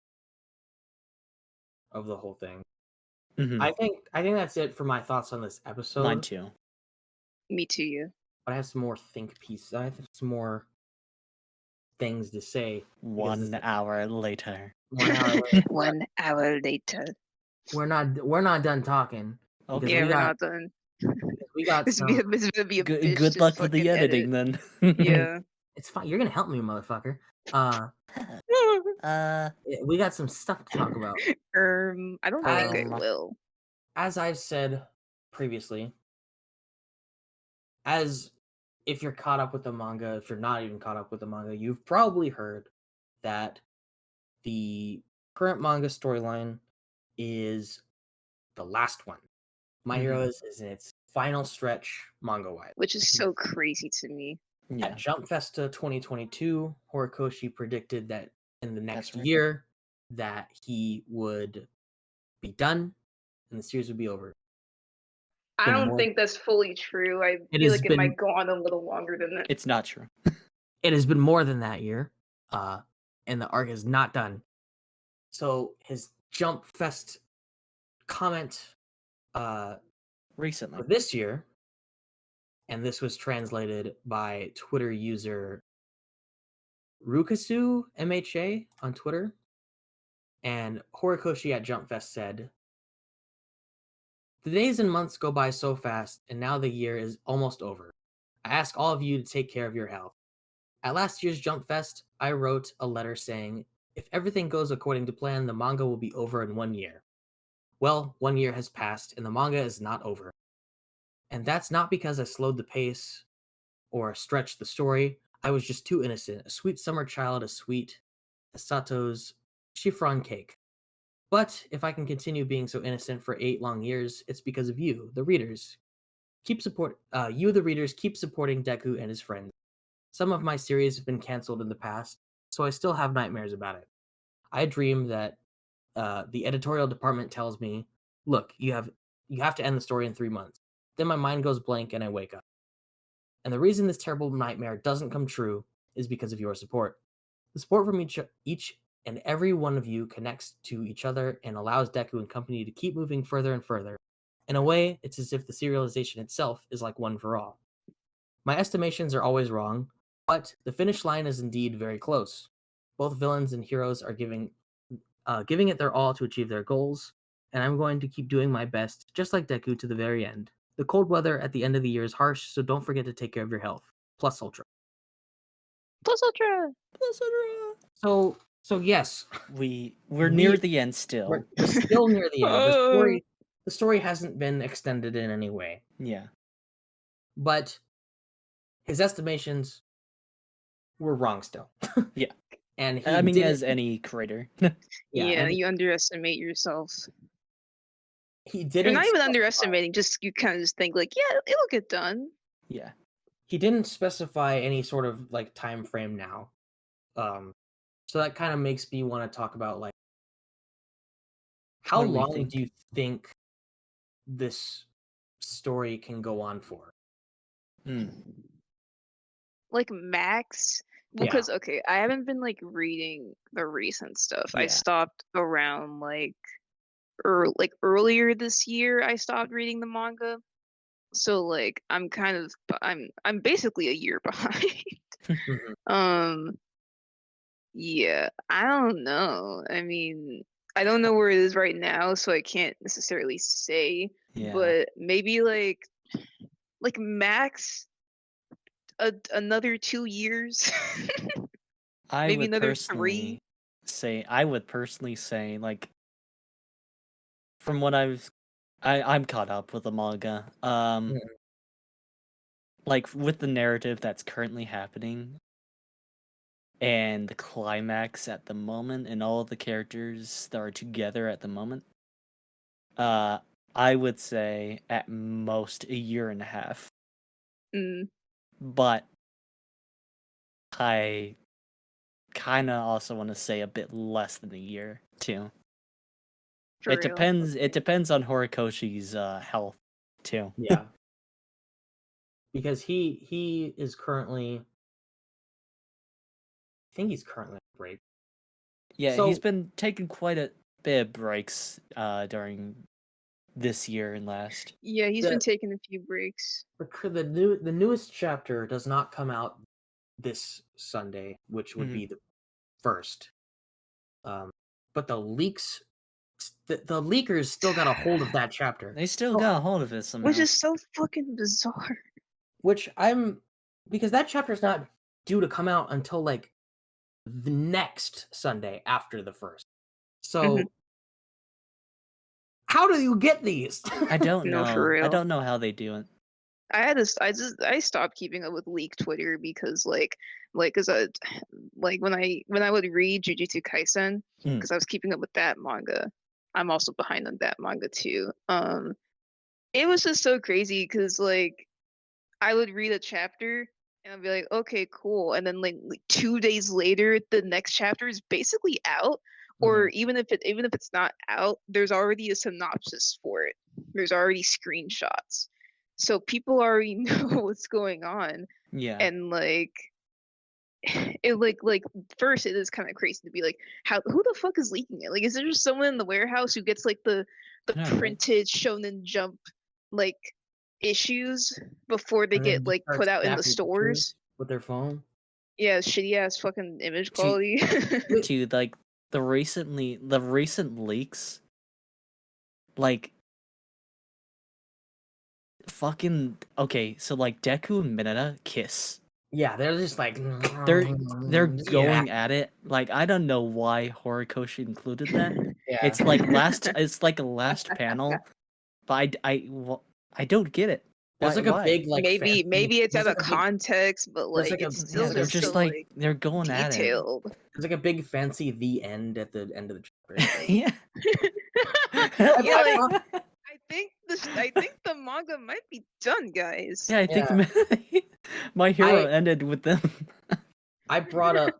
of the whole thing. Mhm. I think that's it for my thoughts on this episode. Mine too. Me too. Yeah. but I have some more think pieces. I have some more things to say. 1 hour later. 1 hour later. 1 hour later. We're not done talking. Because Okay. Yeah, we're not done. we got This some. is gonna be a bitch Good to luck with the fucking editing edit. then. Yeah. It's fine. You're gonna help me, motherfucker. Uh, We got some stuff to talk about. I don't think I will. As I've said previously, as if you're caught up with the manga, if you're not even caught up with the manga, you've probably heard that the current manga storyline is the last one. My Hero is in its final stretch manga-wise. Which is so crazy to me. yeah. At Jump Festa 2022, Horikoshi predicted that in the next That's right. year that he would be done and the series would be over. I Been don't more- think that's fully true. I It feel has like it been- might go on a little longer than that. It's not true. It has been more than that year, and the arc is not done. So his Jump Fest comment Recently. for this year, and this was translated by Twitter user Rukasu MHA on Twitter, and Horikoshi at Jump Fest said, "The days and months go by so fast, and now the year is almost over. I ask all of you to take care of your health. At last year's Jump Fest, I wrote a letter saying, if everything goes according to plan, the manga will be over in 1 year. Well, 1 year has passed, and the manga is not over. And that's not because I slowed the pace or stretched the story. I was just too innocent, a sweet summer child as sweet as Sato's chiffon cake. But if I can continue being so innocent for 8 long years, it's because of you, the readers. You, the readers, keep supporting Deku and his friends. Some of my series have been canceled in the past, so I still have nightmares about it. I dream that the editorial department tells me, look, you have to end the story in 3 months. Then my mind goes blank and I wake up. And the reason this terrible nightmare doesn't come true is because of your support. The support from each and every one of you connects to each other and allows Deku and company to keep moving further and further. In a way, it's as if the serialization itself is like One for All. My estimations are always wrong, but the finish line is indeed very close. Both villains and heroes are giving it their all to achieve their goals, and I'm going to keep doing my best, just like Deku, to the very end. The cold weather at the end of the year is harsh, so don't forget to take care of your health. Plus Ultra. Plus Ultra. So yes, We're near the end still. we're still near the end. The story hasn't been extended in any way, Yeah. but his estimations were wrong still. Yeah. And he I mean, didn't- as any creator. Yeah, and you underestimate yourself. he You're didn't not even specify- underestimating, just you kind of just think like, yeah, it'll get done. Yeah. He didn't specify any sort of like time frame now. So that kind of makes me want to talk about like how What do we long think? do you think this story can go on for? Like max, because okay, I haven't been like reading the recent stuff. I Yeah. stopped around like earlier this year. I stopped reading the manga, so like I'm basically a year behind. Mhm. Yeah, I don't know. I mean, I don't know where it is right now, so I can't necessarily say. Yeah. But maybe like max another 2 years. I maybe would another personally 3. say like from what I'm caught up with the manga. Like with the narrative that's currently happening and the climax at the moment and all of the characters that are together at the moment. I would say at most a year and a half. But I kind of also want to say a bit less than a year too. For It real. depends. It depends on Horikoshi's health too. Yeah. Because he is currently, I think he's currently on break. Yeah, So- he's been taking quite a bit of breaks during this year and last. Yeah, he's been taking a few breaks. The newest chapter does not come out this Sunday, which would be the first. But the leaks, the leakers still got a hold of that chapter. They still got a hold of it somehow. Which is so fucking bizarre. Because that chapter's not due to come out until like the next Sunday after the first. So how do you get these? I don't No, know. for real. I don't know how they do it. I stopped keeping up with leak Twitter because when I would read Jujutsu Kaisen, because I was keeping up with that manga. I'm also behind on that manga too. It was just so crazy because like I would read a chapter and I'd be like, okay, cool, and then like 2 days later, the next chapter is basically out, or even if it's not out, there's already a synopsis for it. There's already screenshots. So people already know what's going on. Yeah. And like it like first it is kind of crazy to be like, who the fuck is leaking it? Like, is there just someone in the warehouse who gets like the printed Shonen Jump like issues before they get like put out in the stores with their phone? Yeah, shitty ass fucking image quality. Dude, like the recent leaks, like fucking okay, so like Deku and Mineta kiss. Yeah, they're just like they're going at it. Like I don't know why Horikoshi included that. Yeah. It's like a last panel, but I don't get it. There's like a big like maybe it's out of context, but like it's still they're just so, like they're going detailed. at it. There's like a big fancy the end at the end of the chapter. Yeah. Yeah, like, I think the manga might be done, guys. Yeah, I think My Hero ended with them. I brought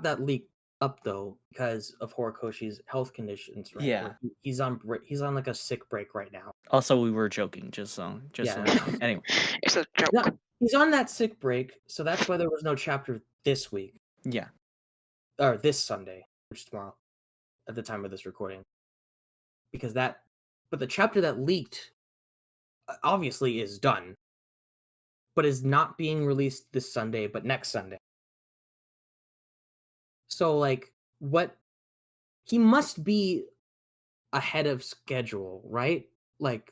that leak up though because of Horikoshi's health conditions. Right? Yeah, he's on like a sick break right now. Also, we were joking, so anyway, it's a joke. No, he's on that sick break, so that's why there was no chapter this week. Yeah, or this Sunday, which is tomorrow, at the time of this recording. But the chapter that leaked obviously is done, but is not being released this Sunday, but next Sunday. So, like, he must be ahead of schedule, right? Like,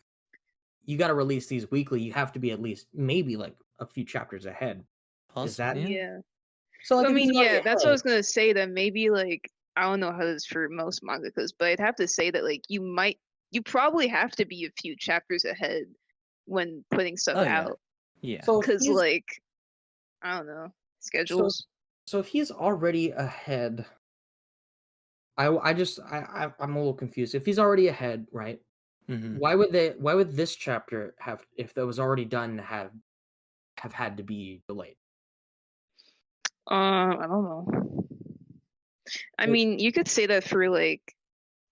you got to release these weekly. You have to be at least maybe like a few chapters ahead. Is that? Yeah. So, like, I mean, yeah, that's what I was gonna say. That maybe like I don't know how it is for most mangakas, but I'd have to say that like you probably have to be a few chapters ahead when putting stuff out. Yeah. So because like I don't know schedules. So if he's already ahead, I'm a little confused. If he's already ahead, right? Mm-hmm. Why would this chapter have, if that was already done, have had to be delayed? I don't know. I mean, you could say that for like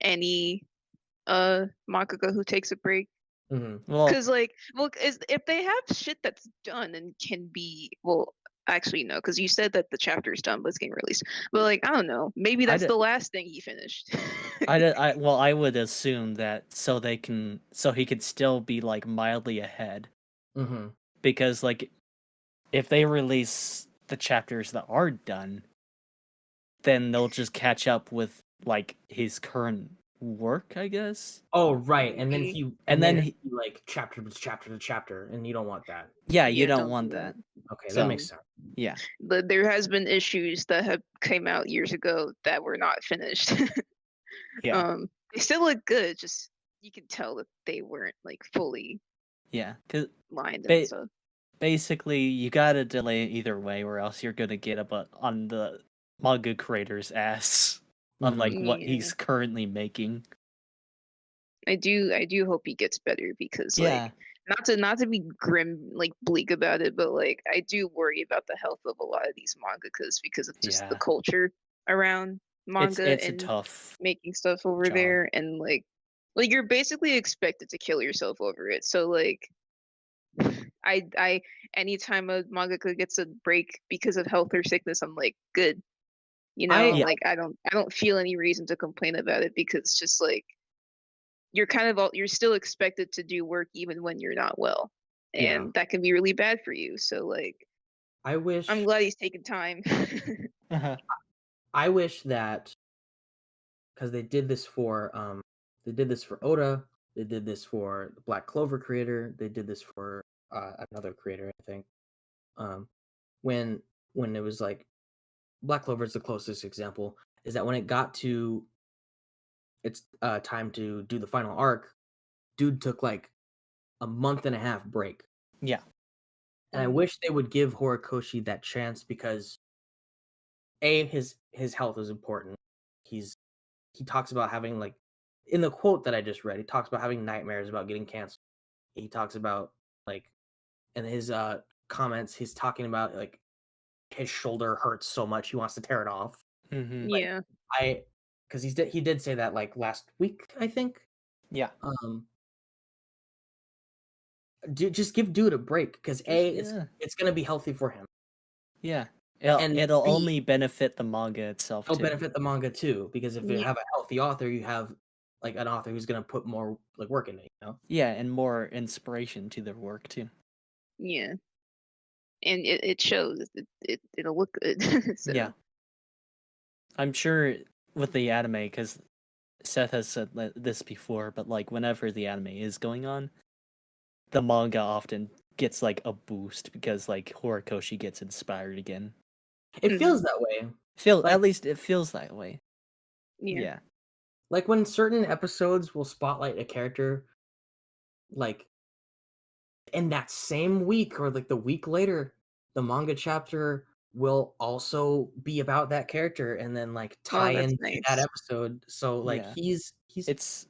any mangaka who takes a break. Because if they have shit that's done and can be actually no, because you said that the chapter's done but it's getting released. But like I don't know, maybe that's the last thing he finished. I would assume that so he could still be like mildly ahead. Because like if they release the chapters that are done, then they'll just catch up with like his current work, I guess. Oh right, and then he like chapter to chapter, and you don't want that. Yeah, you don't want that. Okay, that makes sense. Yeah, but there has been issues that have came out years ago that were not finished. Yeah, they still look good. Just you can tell that they weren't like fully. Yeah, because lined and stuff. Basically, you gotta delay it either way, or else you're gonna get on the manga creator's ass on like what he's currently making. I do hope he gets better because like not to be grim like bleak about it, but like I do worry about the health of a lot of these mangakas because of just the culture around manga it's and a tough making stuff over there, and like you're basically expected to kill yourself over it. So like I anytime a mangaka gets a break because of health or sickness, I'm like, good. You know, like I don't feel any reason to complain about it because it's just like you're still expected to do work even when you're not well, and that can be really bad for you. So like, I wish I'm glad he's taking time. I wish that, because they did this for Oda, they did this for the Black Clover creator, they did this for another creator, I think. When it was like Black Clover is the closest example, is that when it got to it's time to do the final arc, dude took like a month and a half break. Yeah. And I wish they would give Horikoshi that chance, because his health is important. He talks about having, like, in the quote that I just read, he talks about having nightmares about getting cancer. He talks about, like, in his comments, he's talking about, like, his shoulder hurts so much he wants to tear it off. Mm-hmm. Yeah. Because he did say that, like, last week, I think. Yeah. Just give dude a break, because Yeah. it's gonna be healthy for him. Yeah. And It'll B, only benefit the manga itself it'll too. benefit the manga too, because if you Yeah. have a healthy author, you have like an author who's gonna put more like work in it, you know? Yeah, and more inspiration to their work too. Yeah. And it shows. It'll look good. So. Yeah. I'm sure with the anime, because Seth has said this before, but like whenever the anime is going on, the manga often gets like a boost because like Horikoshi gets inspired again. It feels that way. At least it feels that way. Yeah. Like when certain episodes will spotlight a character, like in that same week or like the week later, the manga chapter will also be about that character and then like tie into that episode. So like he's it's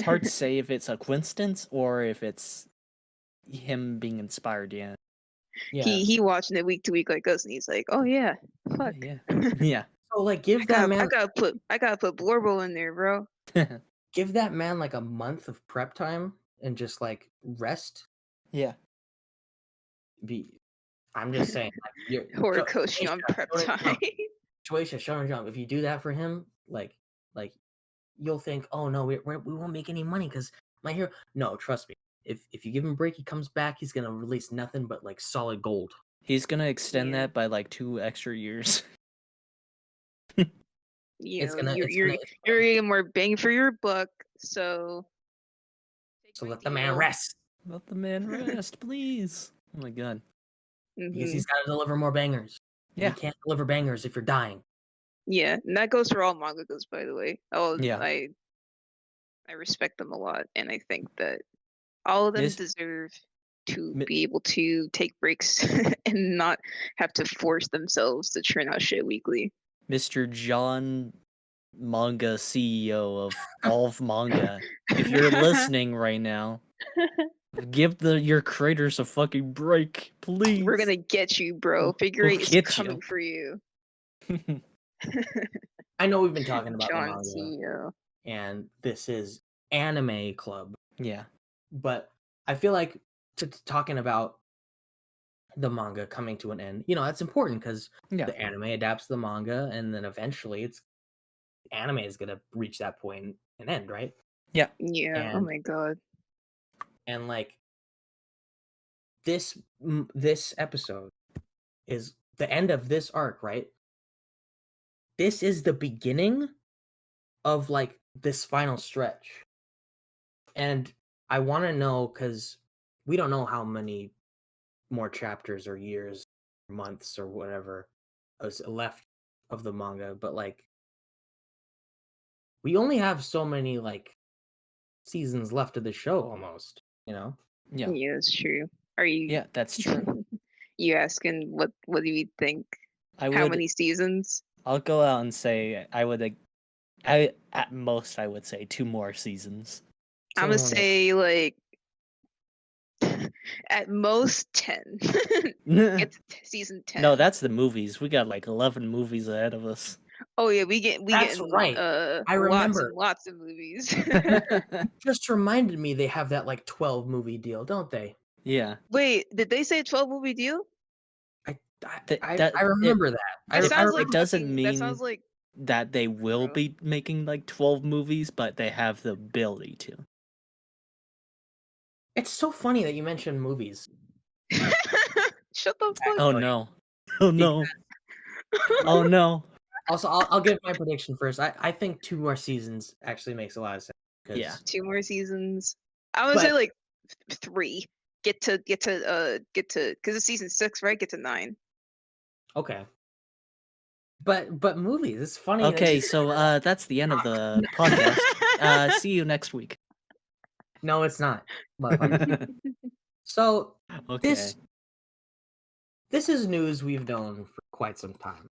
hard to say if it's a coincidence or if it's him being inspired. Yeah. He watching it week to week like us, and he's like, "Oh yeah, fuck yeah." So like, give that man. I gotta put Blorbo in there, bro. Give that man like a month of prep time and just like rest. Yeah. I'm just saying, like, Horikoshi on prep time. Shonen Jump. If you do that for him, like you'll think, oh no, we won't make any money because my hero. No, trust me. If you give him a break, he comes back. He's gonna release nothing but like solid gold. He's gonna extend that by like 2 extra years. You're getting more bang for your buck, so let the man rest. Let the man rest, please. Oh my god. Because he's got to deliver more bangers. Yeah. You can't deliver bangers if you're dying. Yeah, and that goes for all mangakas, by the way. Yeah. I respect them a lot, and I think that all of them deserve to be able to take breaks and not have to force themselves to churn out shit weekly. Mr. John Manga CEO of all of manga, if you're listening right now, give your creators a fucking break, please. We're gonna get you, bro. Figure 8 is coming for you. I know we've been talking about John the manga, CEO. and this is Anime Club. Yeah. But I feel like talking about the manga coming to an end, that's important because the anime adapts the manga, and then eventually anime is gonna reach that point and end, right? Yeah. Yeah. Oh my god. And like this episode is the end of this arc, right? This is the beginning of like this final stretch. And I want to know, because we don't know how many more chapters or years, or months or whatever is left of the manga, but like we only have so many like seasons left of the show almost, Yeah. Yeah, that's true. Are you? Yeah, that's true. You asking what do you think? How many seasons? I'll go out and say at most I would say 2 more seasons. I'm gonna say like at most 10. It's season 10. No, that's the movies. We got like 11 movies ahead of us. Oh yeah, we get right. I remember lots of movies. Just reminded me they have that like 12 movie deal, don't they? Yeah. Wait, did they say 12 movie deal? I remember that. It doesn't mean that sounds like that they will be making like 12 movies, but they have the ability to. It's so funny that you mentioned movies. Shut the fuck Oh up. no. Oh no. Oh no. Also, I'll give my prediction first. I think 2 more seasons actually makes a lot of sense. Yeah. 2 more seasons. I would say like 3. Get to because it's season 6, right? Get to 9. Okay. But movies, it's funny. Okay, so that's the end of the podcast. See you next week. No, it's not. So Okay. this is news we've known for quite some time.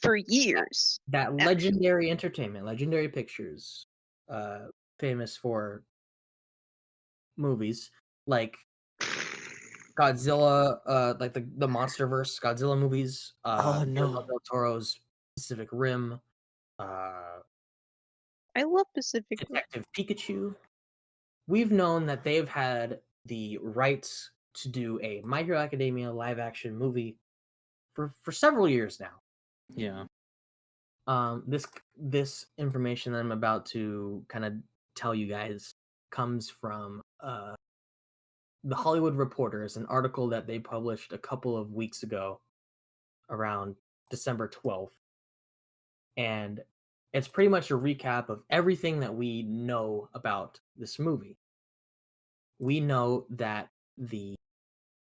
For years. That actually. Legendary Entertainment, Legendary Pictures, famous for movies like Godzilla, like the MonsterVerse Godzilla movies, Oh, no. Guillermo del Toro's Pacific Rim, I love Pacific Rim. Detective Pikachu. We've known that they've had the rights to do a My Hero Academia live action movie for several years now. Yeah. This information that I'm about to kind of tell you guys comes from the Hollywood Reporter. Is an article that they published a couple of weeks ago, around December 12th, and it's pretty much a recap of everything that we know about this movie. We know that the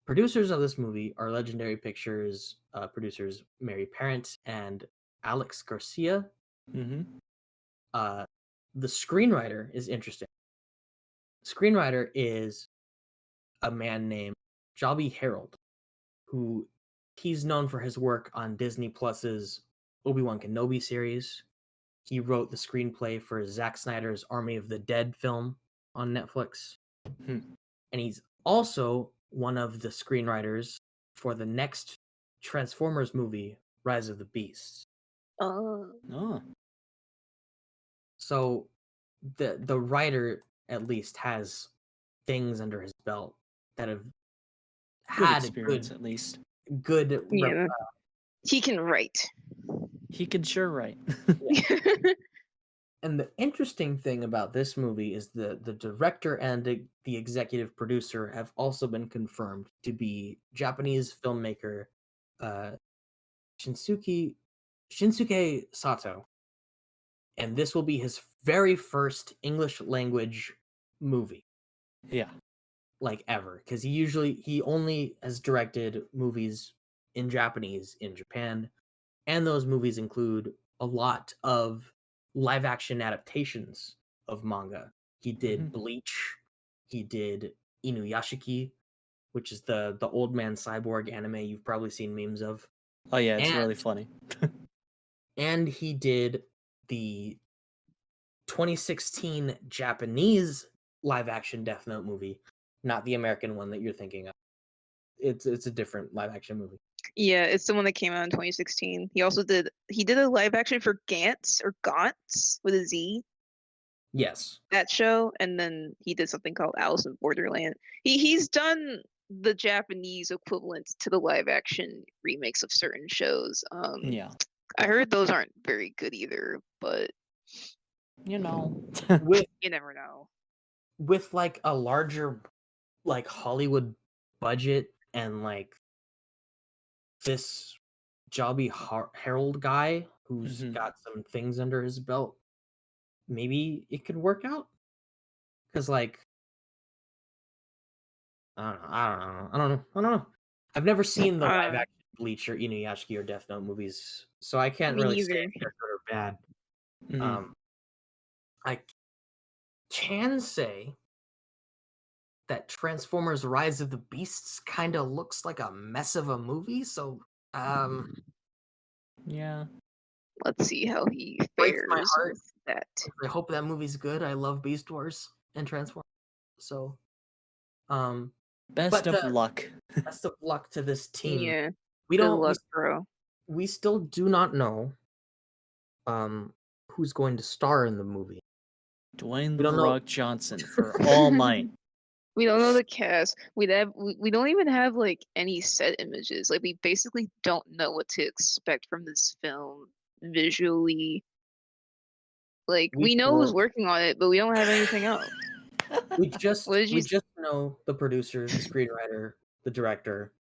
producers of this movie are Legendary Pictures producers Mary Parent and Alex Garcia. Mm-hmm. The screenwriter is interesting. Screenwriter is a man named Jobby Harold, who he's known for his work on Disney Plus's Obi-Wan Kenobi series. He wrote the screenplay for Zack Snyder's Army of the Dead film on Netflix. And he's also one of the screenwriters for the next Transformers movie, Rise of the Beasts. Oh. So the writer at least has things under his belt that have Good had experience, at least. good Yeah. He can write. He can sure write. And the interesting thing about this movie is the director and the executive producer have also been confirmed to be Japanese filmmaker Shinsuke Sato. And this will be his very first English language movie. Yeah. Like ever. Because he only has directed movies in Japanese in Japan. And those movies include a lot of live action adaptations of manga. He did Bleach. He did Inuyashiki, which is the old man cyborg anime you've probably seen memes of. Oh yeah, it's really funny. And he did the 2016 Japanese live action Death Note movie, not the American one that you're thinking of. It's a different live action movie. Yeah, it's the one that came out in 2016. He also did a live action for Gantz with a Z. Yes. That show, and then he did something called Alice in Borderland. He's done the Japanese equivalent to the live action remakes of certain shows. Yeah. I heard those aren't very good either, but you know, you never know. With like a larger like Hollywood budget and like this Jobby Harold guy who's got some things under his belt, maybe it could work out. Because like I don't know. I've never seen the live action Bleach or Inuyashiki or Death Note movies, so I can't really say if they're good or bad. I can say that Transformers Rise of the Beasts kind of looks like a mess of a movie, so yeah. Let's see how he breaks fares my heart. with that. I hope that movie's good. I love Beast Wars and Transformers. So best of luck. Best of luck to this team. Yeah. We good don't luck, bro. We still do not know who's going to star in the movie. Dwayne The Rock Johnson for All Might. We don't know the cast. We don't even have like any set images. Like we basically don't know what to expect from this film visually Like We we know who's know- working on it, but we don't have anything else. We just What did you we s- just know the producer, the screenwriter, the director,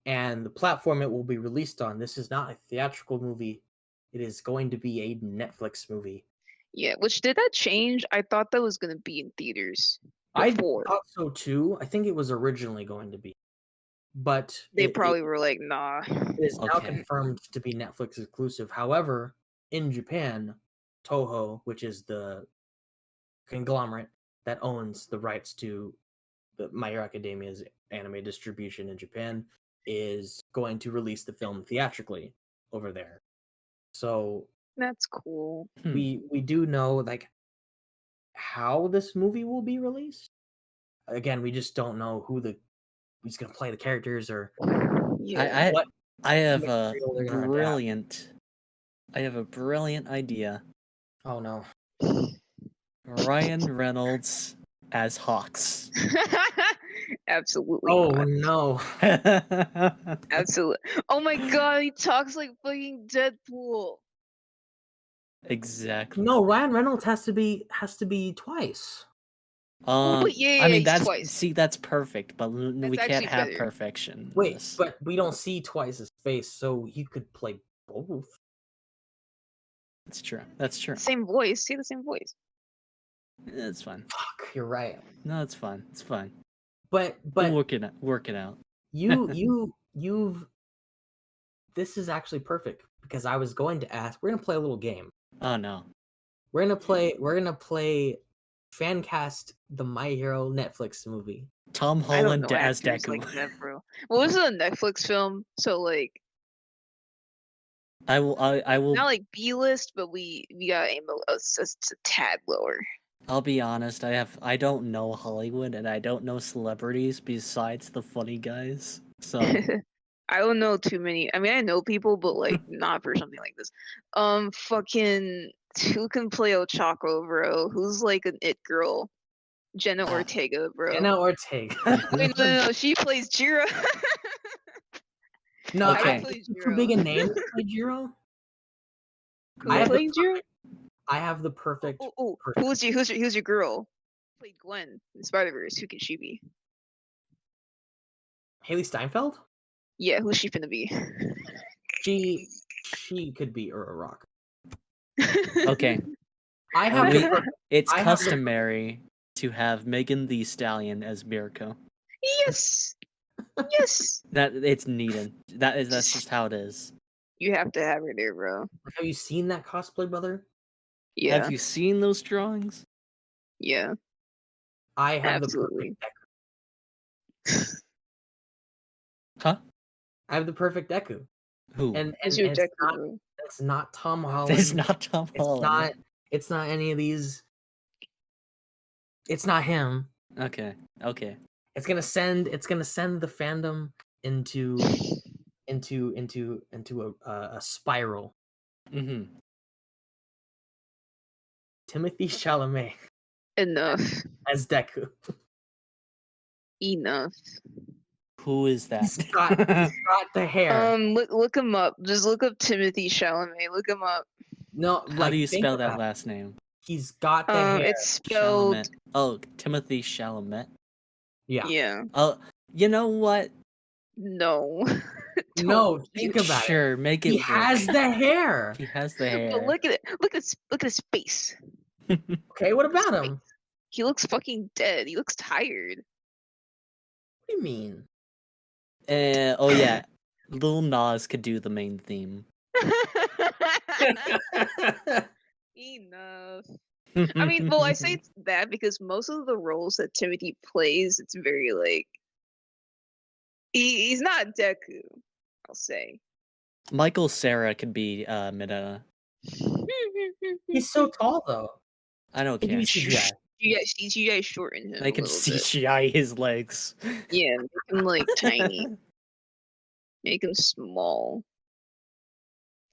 and the platform it will be released on. This is not a theatrical movie. It is going to be a Netflix movie. Yeah, which did that change? I thought that was gonna be in theaters I before. thought so too. I think it was originally going to be, but They it probably were like, nah. is now Okay. confirmed to be Netflix exclusive. However, in Japan, Toho, which is the conglomerate that owns the rights to the My Hero Academia's anime distribution in Japan, is going to release the film theatrically over there. So That's cool. we do know like how this movie will be released. Again, we just don't know who's gonna play the characters or Yeah. what I have a material they're gonna adapt. brilliant idea. Oh no. Ryan Reynolds as Hawks. Absolutely Oh not. no. Absolutely. Oh my god, he talks like fucking Deadpool. Exactly. No, Ryan Reynolds has to be twice. But yeah, I mean he's that's twice. that's perfect, but we That's can't actually have better. perfection. in Wait, this. but we don't see twice his face, so he could play both. That's true. That's true. Same voice. See the same voice. It's fine. Fuck, you're right. No, it's fine. It's fine. But We'll work it out. you've this is actually perfect because I was going to ask. We're gonna play a little game. Oh no. We're gonna play fan cast the My Hero Netflix movie. Tom I don't Holland know as actors Deku. like that, bro. Well, this is a Netflix film, so like I will not like B list, but we gotta aim a tad lower. I'll be honest, I don't know Hollywood and I don't know celebrities besides the funny guys. So I don't know too many. I mean, I know people, but like not for something like this. Fucking who can play Ochako, bro? Who's like an it girl? Jenna Ortega, bro. Jenna Ortega. Wait, no, she plays Jiro. No, Okay. I think too big a name to play Jiro. Who's playing Jiro? I have the perfect. Oh, person. who's your girl? Played Gwen in Spider-Verse. Who can she be? Haley Steinfeld? Yeah, who's she finna be? She could be Ura Rock. okay. I have We- the perfect. It's I have the- customary to have Megan Thee Stallion as Mirko. Yes. Yes. That it's needed. That's just how it is. You have to have her there, bro. Have you seen that cosplay, brother? Yeah. Have you seen those drawings? Yeah. I have Absolutely. the perfect Deku. Huh? I have the perfect Deku. Who? And Who's your it's Deku, not, bro? it's not Tom Holland. It's not Tom Holland. It's not any of these. It's not him. Okay. It's gonna send the fandom into a spiral. Mm-hmm. Timothy Chalamet Enough. as Deku. Enough. Who is that? He's got the hair. Look him up. Just look up Timothy Chalamet. Look him up. No, How like do you think spell that about it. last name? He's got the hair. It's spelled. Chalamet. Oh, Timothy Chalamet. Yeah. Yeah. Oh, you know what? No. No, think about it. Sure, make it He work. has the hair. He has the hair. But look at it. Look at his face. Okay, what about him? What He looks fucking dead. He looks tired. do you mean? Oh yeah, Lil Nas could do the main theme. Enough. I mean, well, I say it's that because most of the roles that Timothy plays, it's very like he's not Deku, I'll say. Michael Cera could be Mineta. He's so tall though. I don't He care. can be CGI. You guys shorten him. They a can little bit. CGI his legs. Yeah, make him like tiny. Make him small.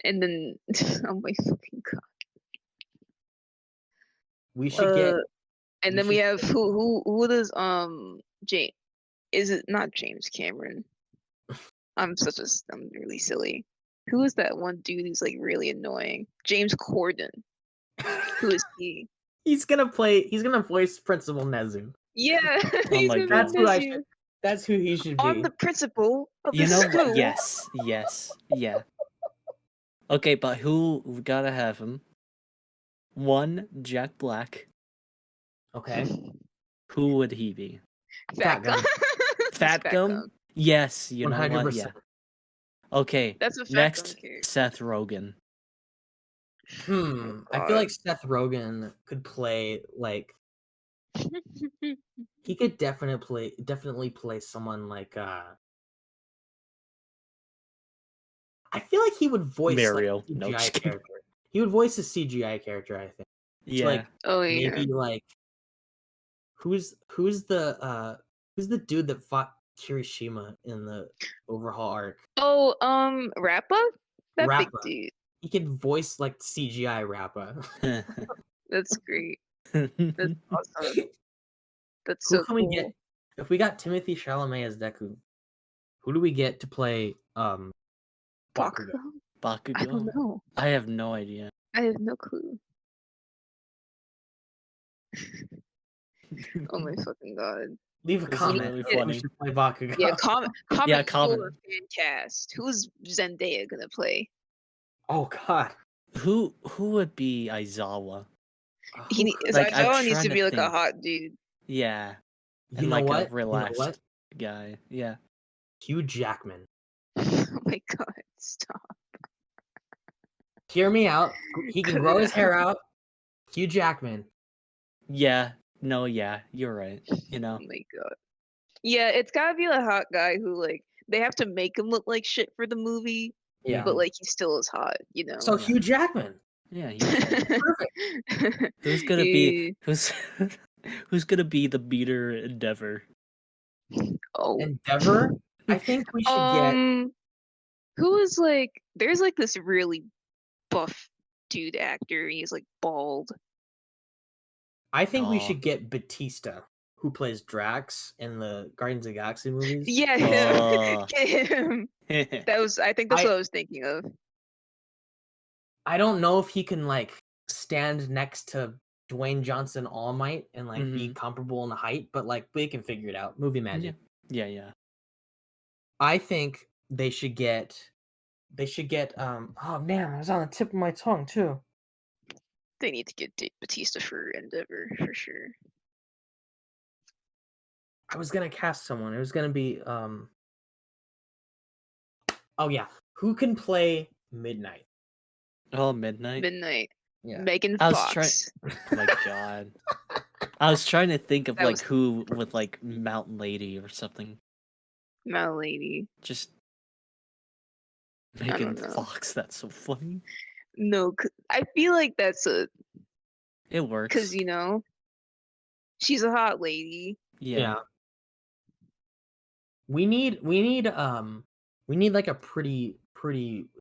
And then oh my fucking god. We should get. And we then we should have who does James, is it not James Cameron? I'm really silly. Who is that one dude who's like really annoying? James Corden. Who is he? He's gonna voice Principal Nezu. Yeah, Oh he's my gonna God. be Nezu. That's who he should I'm be. the principal of You the know school. what? Yes, yeah. Okay, but who we gotta have him? One, Jack Black. Okay. Who would he be? Fat Gum. Fat Gum? Yes, you know what? Yeah. 100%. Okay. That's what Fat Next, Gum character. Seth Rogen. I feel like Seth Rogen could play like he could definitely play someone like I feel like he would voice Mario. like a No, CGI just kidding. character. He would voice a CGI character, I think. Yeah. Like Oh yeah. maybe like who's the dude that fought Kirishima in the overhaul arc? Oh, Rappa? That big Rappa. dude. He could voice like CGI Rappa. That's great. That's awesome. That's Who so can cool. we get? If we got Timothy Chalamet as Deku, who do we get to play Bakugo? Bakugo? I don't know. I have no idea. I have no clue. Oh my fucking god. Leave a This is comment. really Who funny. should play Bakugo? Yeah, comment Yeah, your comment. fan cast. Who's Zendaya gonna play? Oh god. Who would be Aizawa? Like, I'm Aizawa needs trying to to be like a think. hot dude. Yeah. You And know like what? a relaxed guy. Yeah. Hugh Jackman. Oh my god, stop. Hear me out. He can grow his hair out. Hugh Jackman. Yeah. No, yeah, you're right. You know. Oh my god. Yeah, it's gotta be a hot guy who like they have to make him look like shit for the movie, Yeah. but like he still is hot, you know. So Yeah. Hugh Jackman. Yeah, perfect. Who's gonna be who's gonna be the beater Endeavor? Oh. Endeavor? I think we should get who is like there's like this really buff dude actor, he's like bald. I think we Oh. should get Batista, who plays Drax in the Guardians of the Galaxy movies. Yeah, Oh. get him. I think that's what I was thinking of. I don't know if he can like stand next to Dwayne Johnson All Might and like be comparable in the height, but like we can figure it out. Movie magic. Yeah. I think they should get oh man, it was on the tip of my tongue too. They need to get Batista for Endeavor for sure. I was gonna cast someone. It was gonna be oh yeah. Who can play Midnight? Oh, Midnight. Yeah. Megan I was Fox. Oh my god. I was trying to think of That like was- who with like Mountain Lady or something. My lady. Just Megan know. Fox. That's so funny. No, I feel like that's It works. because you know she's a hot lady. Yeah. We need like a pretty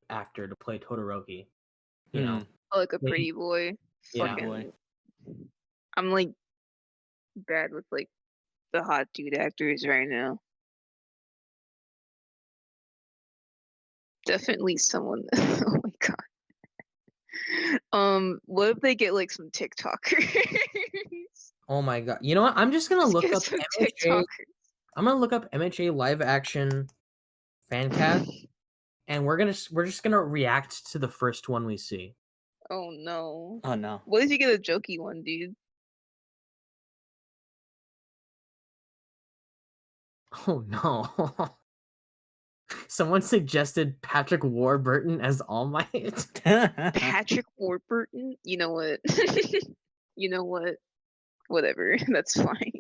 actor to play Todoroki. You know. Like a Maybe- pretty boy. Yeah. Fucking- Boy. I'm like bad with like the hot dude actors right now. Definitely someone. Oh my god. What if they get like some TikTokers? Oh my god. You know what? I'm just gonna Let's look get up some MHA. TikTokers. I'm gonna look up MHA live action fan cast, and we're just gonna react to the first one we see. Oh no. Oh no. What if you get a jokey one, dude? Oh no. Someone suggested Patrick Warburton as All Might. Patrick Warburton? You know what? You know what? Whatever. That's fine.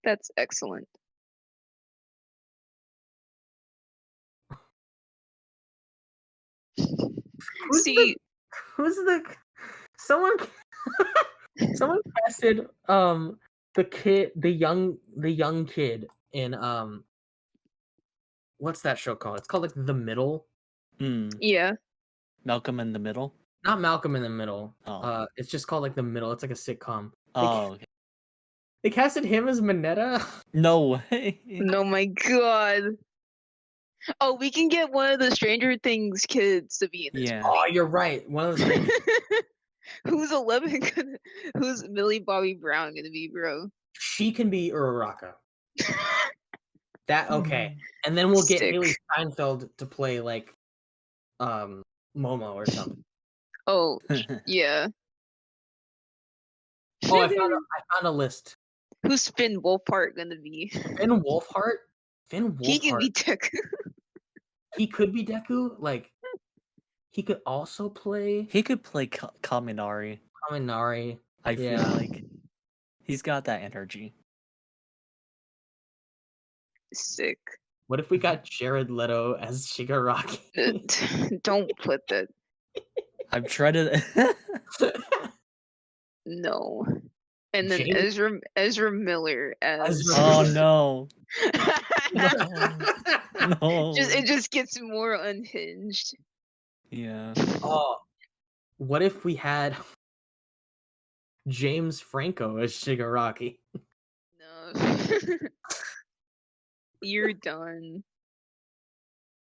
That's excellent. Who's the someone someone casted the young kid in what's that show called? It's called like The Middle. Yeah. Malcolm in the Middle. Not Malcolm in the Middle. Oh. It's just called like The Middle. It's like a sitcom. Oh, okay. They casted him as Mineta. No way. No, my god. Oh, we can get one of the Stranger Things kids to be in this Yeah. Oh, you're right. One of the movie. strangers. Who's 11 gonna? Who's Millie Bobby Brown gonna be, bro? She can be Uraraka. That okay. And then we'll get Sick. Haley Steinfeld to play like Momo or something. Oh, yeah. Oh, I found a list. Who's Finn Wolfhard gonna be? Finn Wolfhard? Finn He can Wolfhard. be Deku. He could be Deku. Like he could also play He could play Kaminari. Kaminari. I feel Yeah. like he's got that energy. Sick. What if we got Jared Leto as Shigaraki? Don't put that. I'm trying to. No. And then James- Ezra Miller as. Oh no! No. It just gets more unhinged. Yeah. Oh, what if we had James Franco as Shigaraki? No. You're done.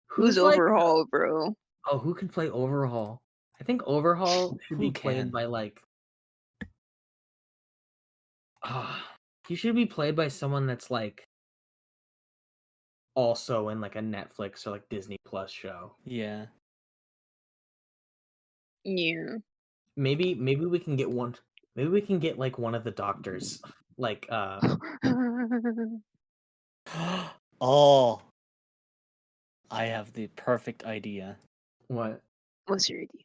Who's Who's Overhaul, bro? Oh, who can play Overhaul? I think Overhaul should be Who played can? by like. He should be played by someone that's like also in like a Netflix or like Disney Plus show. Yeah. Yeah. Maybe we can get one. Maybe we can get like one of the doctors, like Oh. I have the perfect idea. what? What's your idea?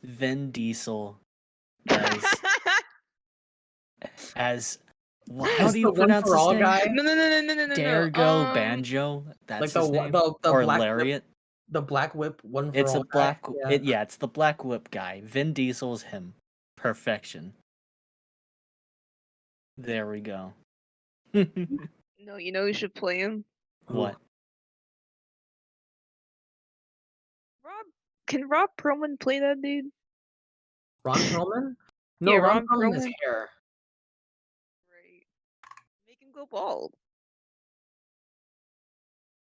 Vin Diesel as how As do you the One pronounce for his All name? guy? No. Dargo Banjo. That's Like his name. the Or black Lariat. the Black Whip One for It's All a black. guy. Yeah. It's the Black Whip guy. Vin Diesel's him. Perfection. There we go. No, you know who should play him? What? Can Rob Perlman play that dude? Ron Perlman? No, Yeah, Ron Ron Perlman has Perlman. hair. Right. Make him go bald.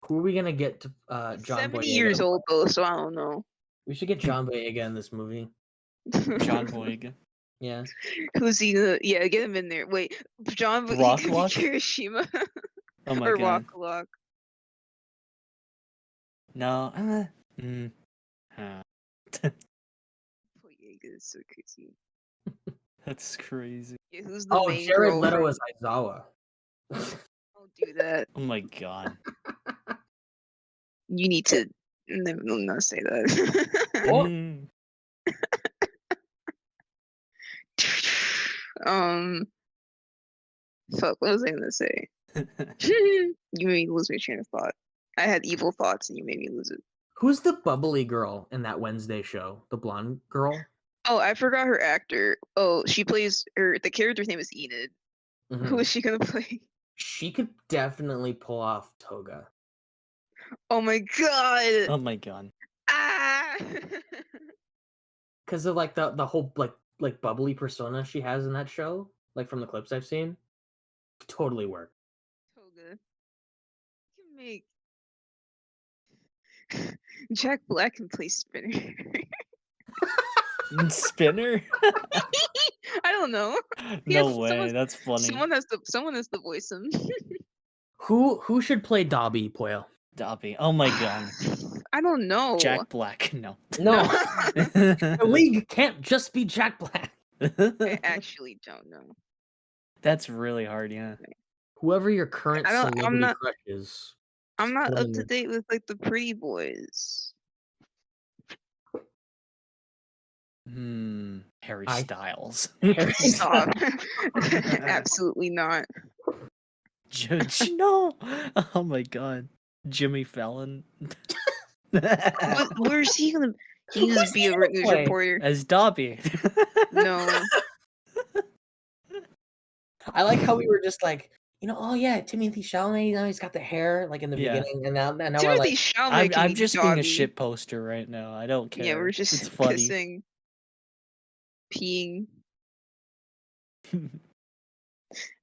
Who are we gonna get to He's John 70 Boyega? years old though, so I don't know. We should get John Boyega in this movie. John Boyega. Yeah. Who's he gonna? Yeah, get him in there. Wait, John Boyega Rock could be Lock? Kirishima Oh my or god. Rock Lock. No. Boyega is so crazy. That's crazy. Yeah, who's the Oh, main Jared girl Leto from- as Aizawa. Don't do that. Oh my god. You need to not say that. Oh. Mm. Fuck, what was I gonna say? You made me lose my train of thought. I had evil thoughts and you made me lose it. Who's the bubbly girl in that Wednesday show? The blonde girl? Oh, I forgot her actor. Oh, she plays the character's name is Enid. Mhm. Who is she gonna play? She could definitely pull off Toga. Oh my god! Oh my god. Ah! Because of like the whole like bubbly persona she has in that show, like from the clips I've seen. Totally work. Toga. You can make Jack Black can play Spinner. Spinner? I don't know. No Yes, way. someone- That's funny. Someone has to voice him. Who should play Dobby, Poyo? Dobby. Oh my god. I don't know. Jack Black. No. No, the league can't just be Jack Black. I actually don't know. That's really hard, yeah. Whoever your current I don't- I'm celebrity not- crush is. I'm not Put up him to in. date with like the pretty boys. Harry I- Styles. Stop. Absolutely not. Judge. No. Oh my god. Jimmy Fallon. Where's he gonna? He needs Who's to be he a gonna news play? reporter. As Dobby. No. I like how we were just like, oh yeah, Timothy Chalamet. He's got the hair like in the Yeah. beginning, and now we're Timothy like, Chalamet can I'm be just being a Dobby. shit poster right now. I don't care. Yeah, we're It's just funny. pissing, peeing.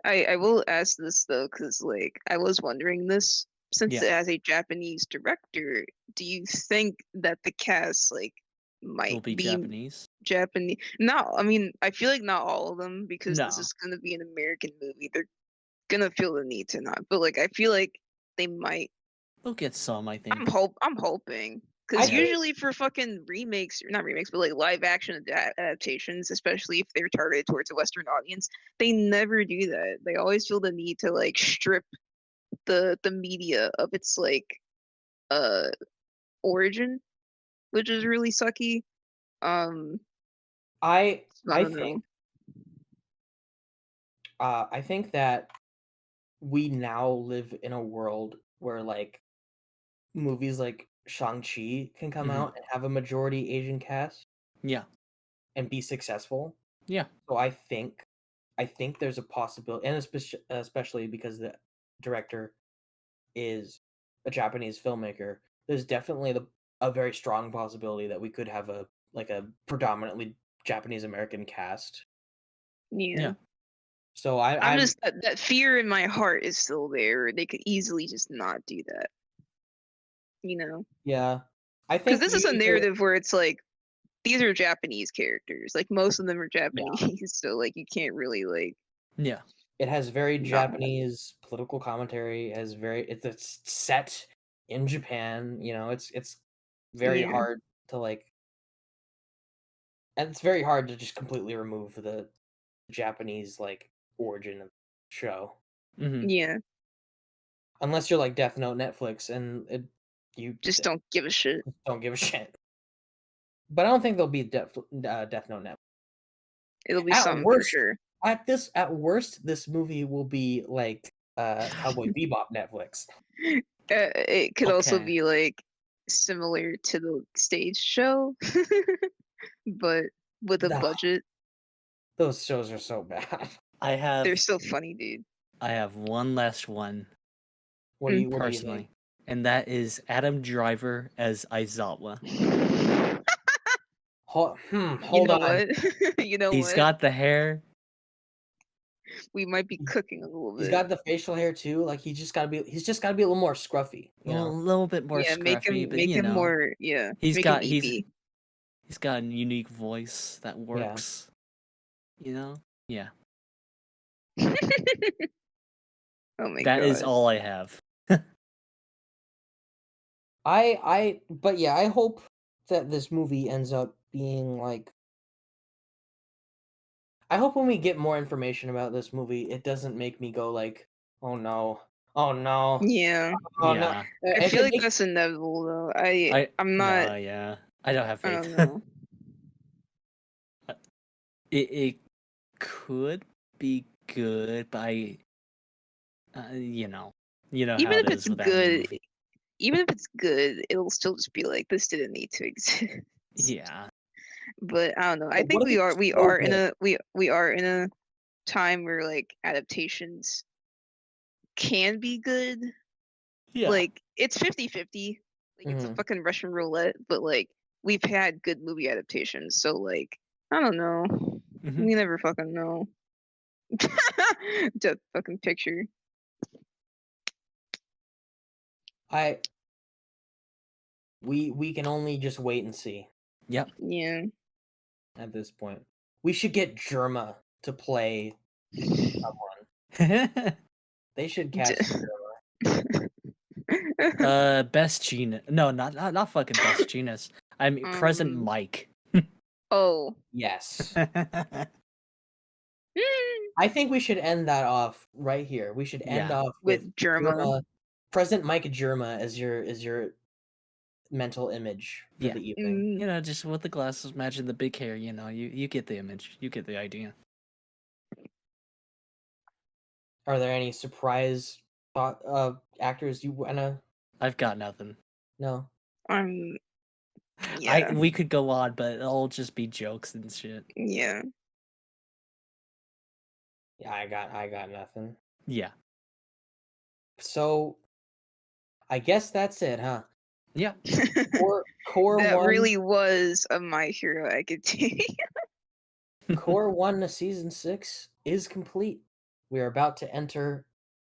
I will ask this though, because like I was wondering this. since Yeah. it has a Japanese director, do you think that the cast Will might be be Japanese. Japanese? No, I mean, I feel like not all of them, because this No. is gonna be an American movie. They're gonna feel the need to not, but I feel like they might. They'll get some, I I'm think. hoping, because Yeah. usually for fucking remakes, or not remakes, but live action adaptations, especially if they're targeted towards a Western audience, they never do that. They always feel the need to strip the media of its uh origin, which is really sucky. Um, I I I don't know. think I think that we now live in a world where movies like Shang-Chi can come Mhm. out and have a majority Asian cast Yeah. and be successful. Yeah. So I think there's a possibility, and especially because the director is a Japanese filmmaker, there's definitely a very strong possibility that we could have a predominantly Japanese American cast. Yeah. Yeah. So I'm just that fear in my heart is still there. They could easily just not do that. Yeah. I Because think this you is a need to, narrative where it's these are Japanese characters. Most of them are Japanese, so you can't really Yeah. it has very not. Japanese political commentary, it's set in Japan, it's very Yeah. hard to and it's very hard to just completely remove the Japanese origin of the show. Mhm. Yeah. Unless you're like Death Note Netflix and you Just don't give a shit. don't give a shit. But I don't think there'll be Death Note Netflix. It'll be At something for worst, sure. at worst, this movie will be like Cowboy Bebop Netflix. It could also Okay. be similar to the stage show, but with a Nah, budget. those shows are so bad. They're so funny, dude. I have one last one What do you personally, think? and that is Adam Driver as Aizawa. Hold You know on. what? You know He's what? got the hair. We might be cooking a little He's bit. got the facial hair too. He's just got to be a little more scruffy, A little bit more Yeah, scruffy, but make him more. Yeah, he's make got him EP. he's got a unique voice that works. Yeah. Oh my That is god. all I have. but yeah, I hope that this movie ends up being I hope when we get more information about this movie, it doesn't make me go oh no, oh no, Yeah. oh no. Yeah. I If feel it like makes, that's inevitable though. I'm No, not. yeah. I don't have I faith. don't know. It could be good, but you know how Even it if is it's with any good, movie. it'll still just be this didn't need to exist. Yeah. But I don't know. I but think what if we it's so are in good? a time where adaptations can be good. Yeah. It's 50-50. It's a Mhm. fucking Russian roulette, but we've had good movie adaptations, so I don't know. Mhm. We never fucking know. That fucking picture. We can only just wait and see Yep. Yeah. at this point. We should get Germa to play someone. They should cast Germa. Best Genius. No, not fucking Best Genius. I mean Present Mike. Oh. Yes. I think we should end that off right here. We should end off with Germa. Present Mike Germa as your mental image for the evening. Just with the glasses matching the big hair, you get the image. You get the idea. Are there any surprise actors you wanna? I've got nothing. No. Yeah. We could go on, but it'll just be jokes and shit. Yeah. Yeah, I got nothing. Yeah. So I guess that's it, huh? Yeah. Core That 1 really was a My Hero Academia. Core 1 to season 6 is complete. We are about to enter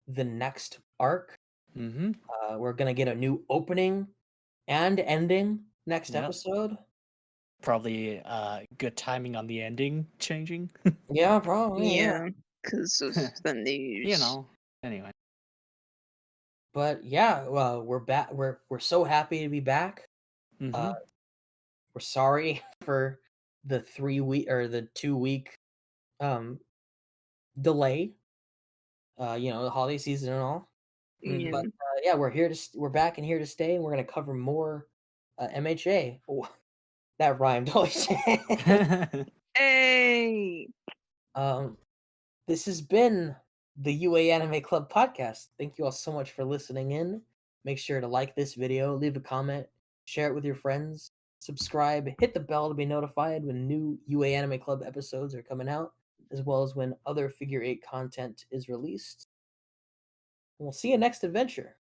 the next arc. Mm-hmm. We're gonna get a new opening and ending next Yep. episode. Probably good timing on the ending changing. Yeah, probably. Yeah, because of the news. You know. Anyway. But yeah, we're back. We're so happy to be back. Mm-hmm. We're sorry for the 2 week delay. The holiday season and all. Yeah. But yeah, we're back and here to stay, and we're gonna cover more MHA. Oh, that rhymed. Holy shit. Hey. This has been the UA Anime Club podcast. Thank you all so much for listening in. Make sure to like this video, leave a comment, share it with your friends, subscribe, hit the bell to be notified when new UA Anime Club episodes are coming out, as well as when other Figure 8 content is released. And we'll see you next adventure.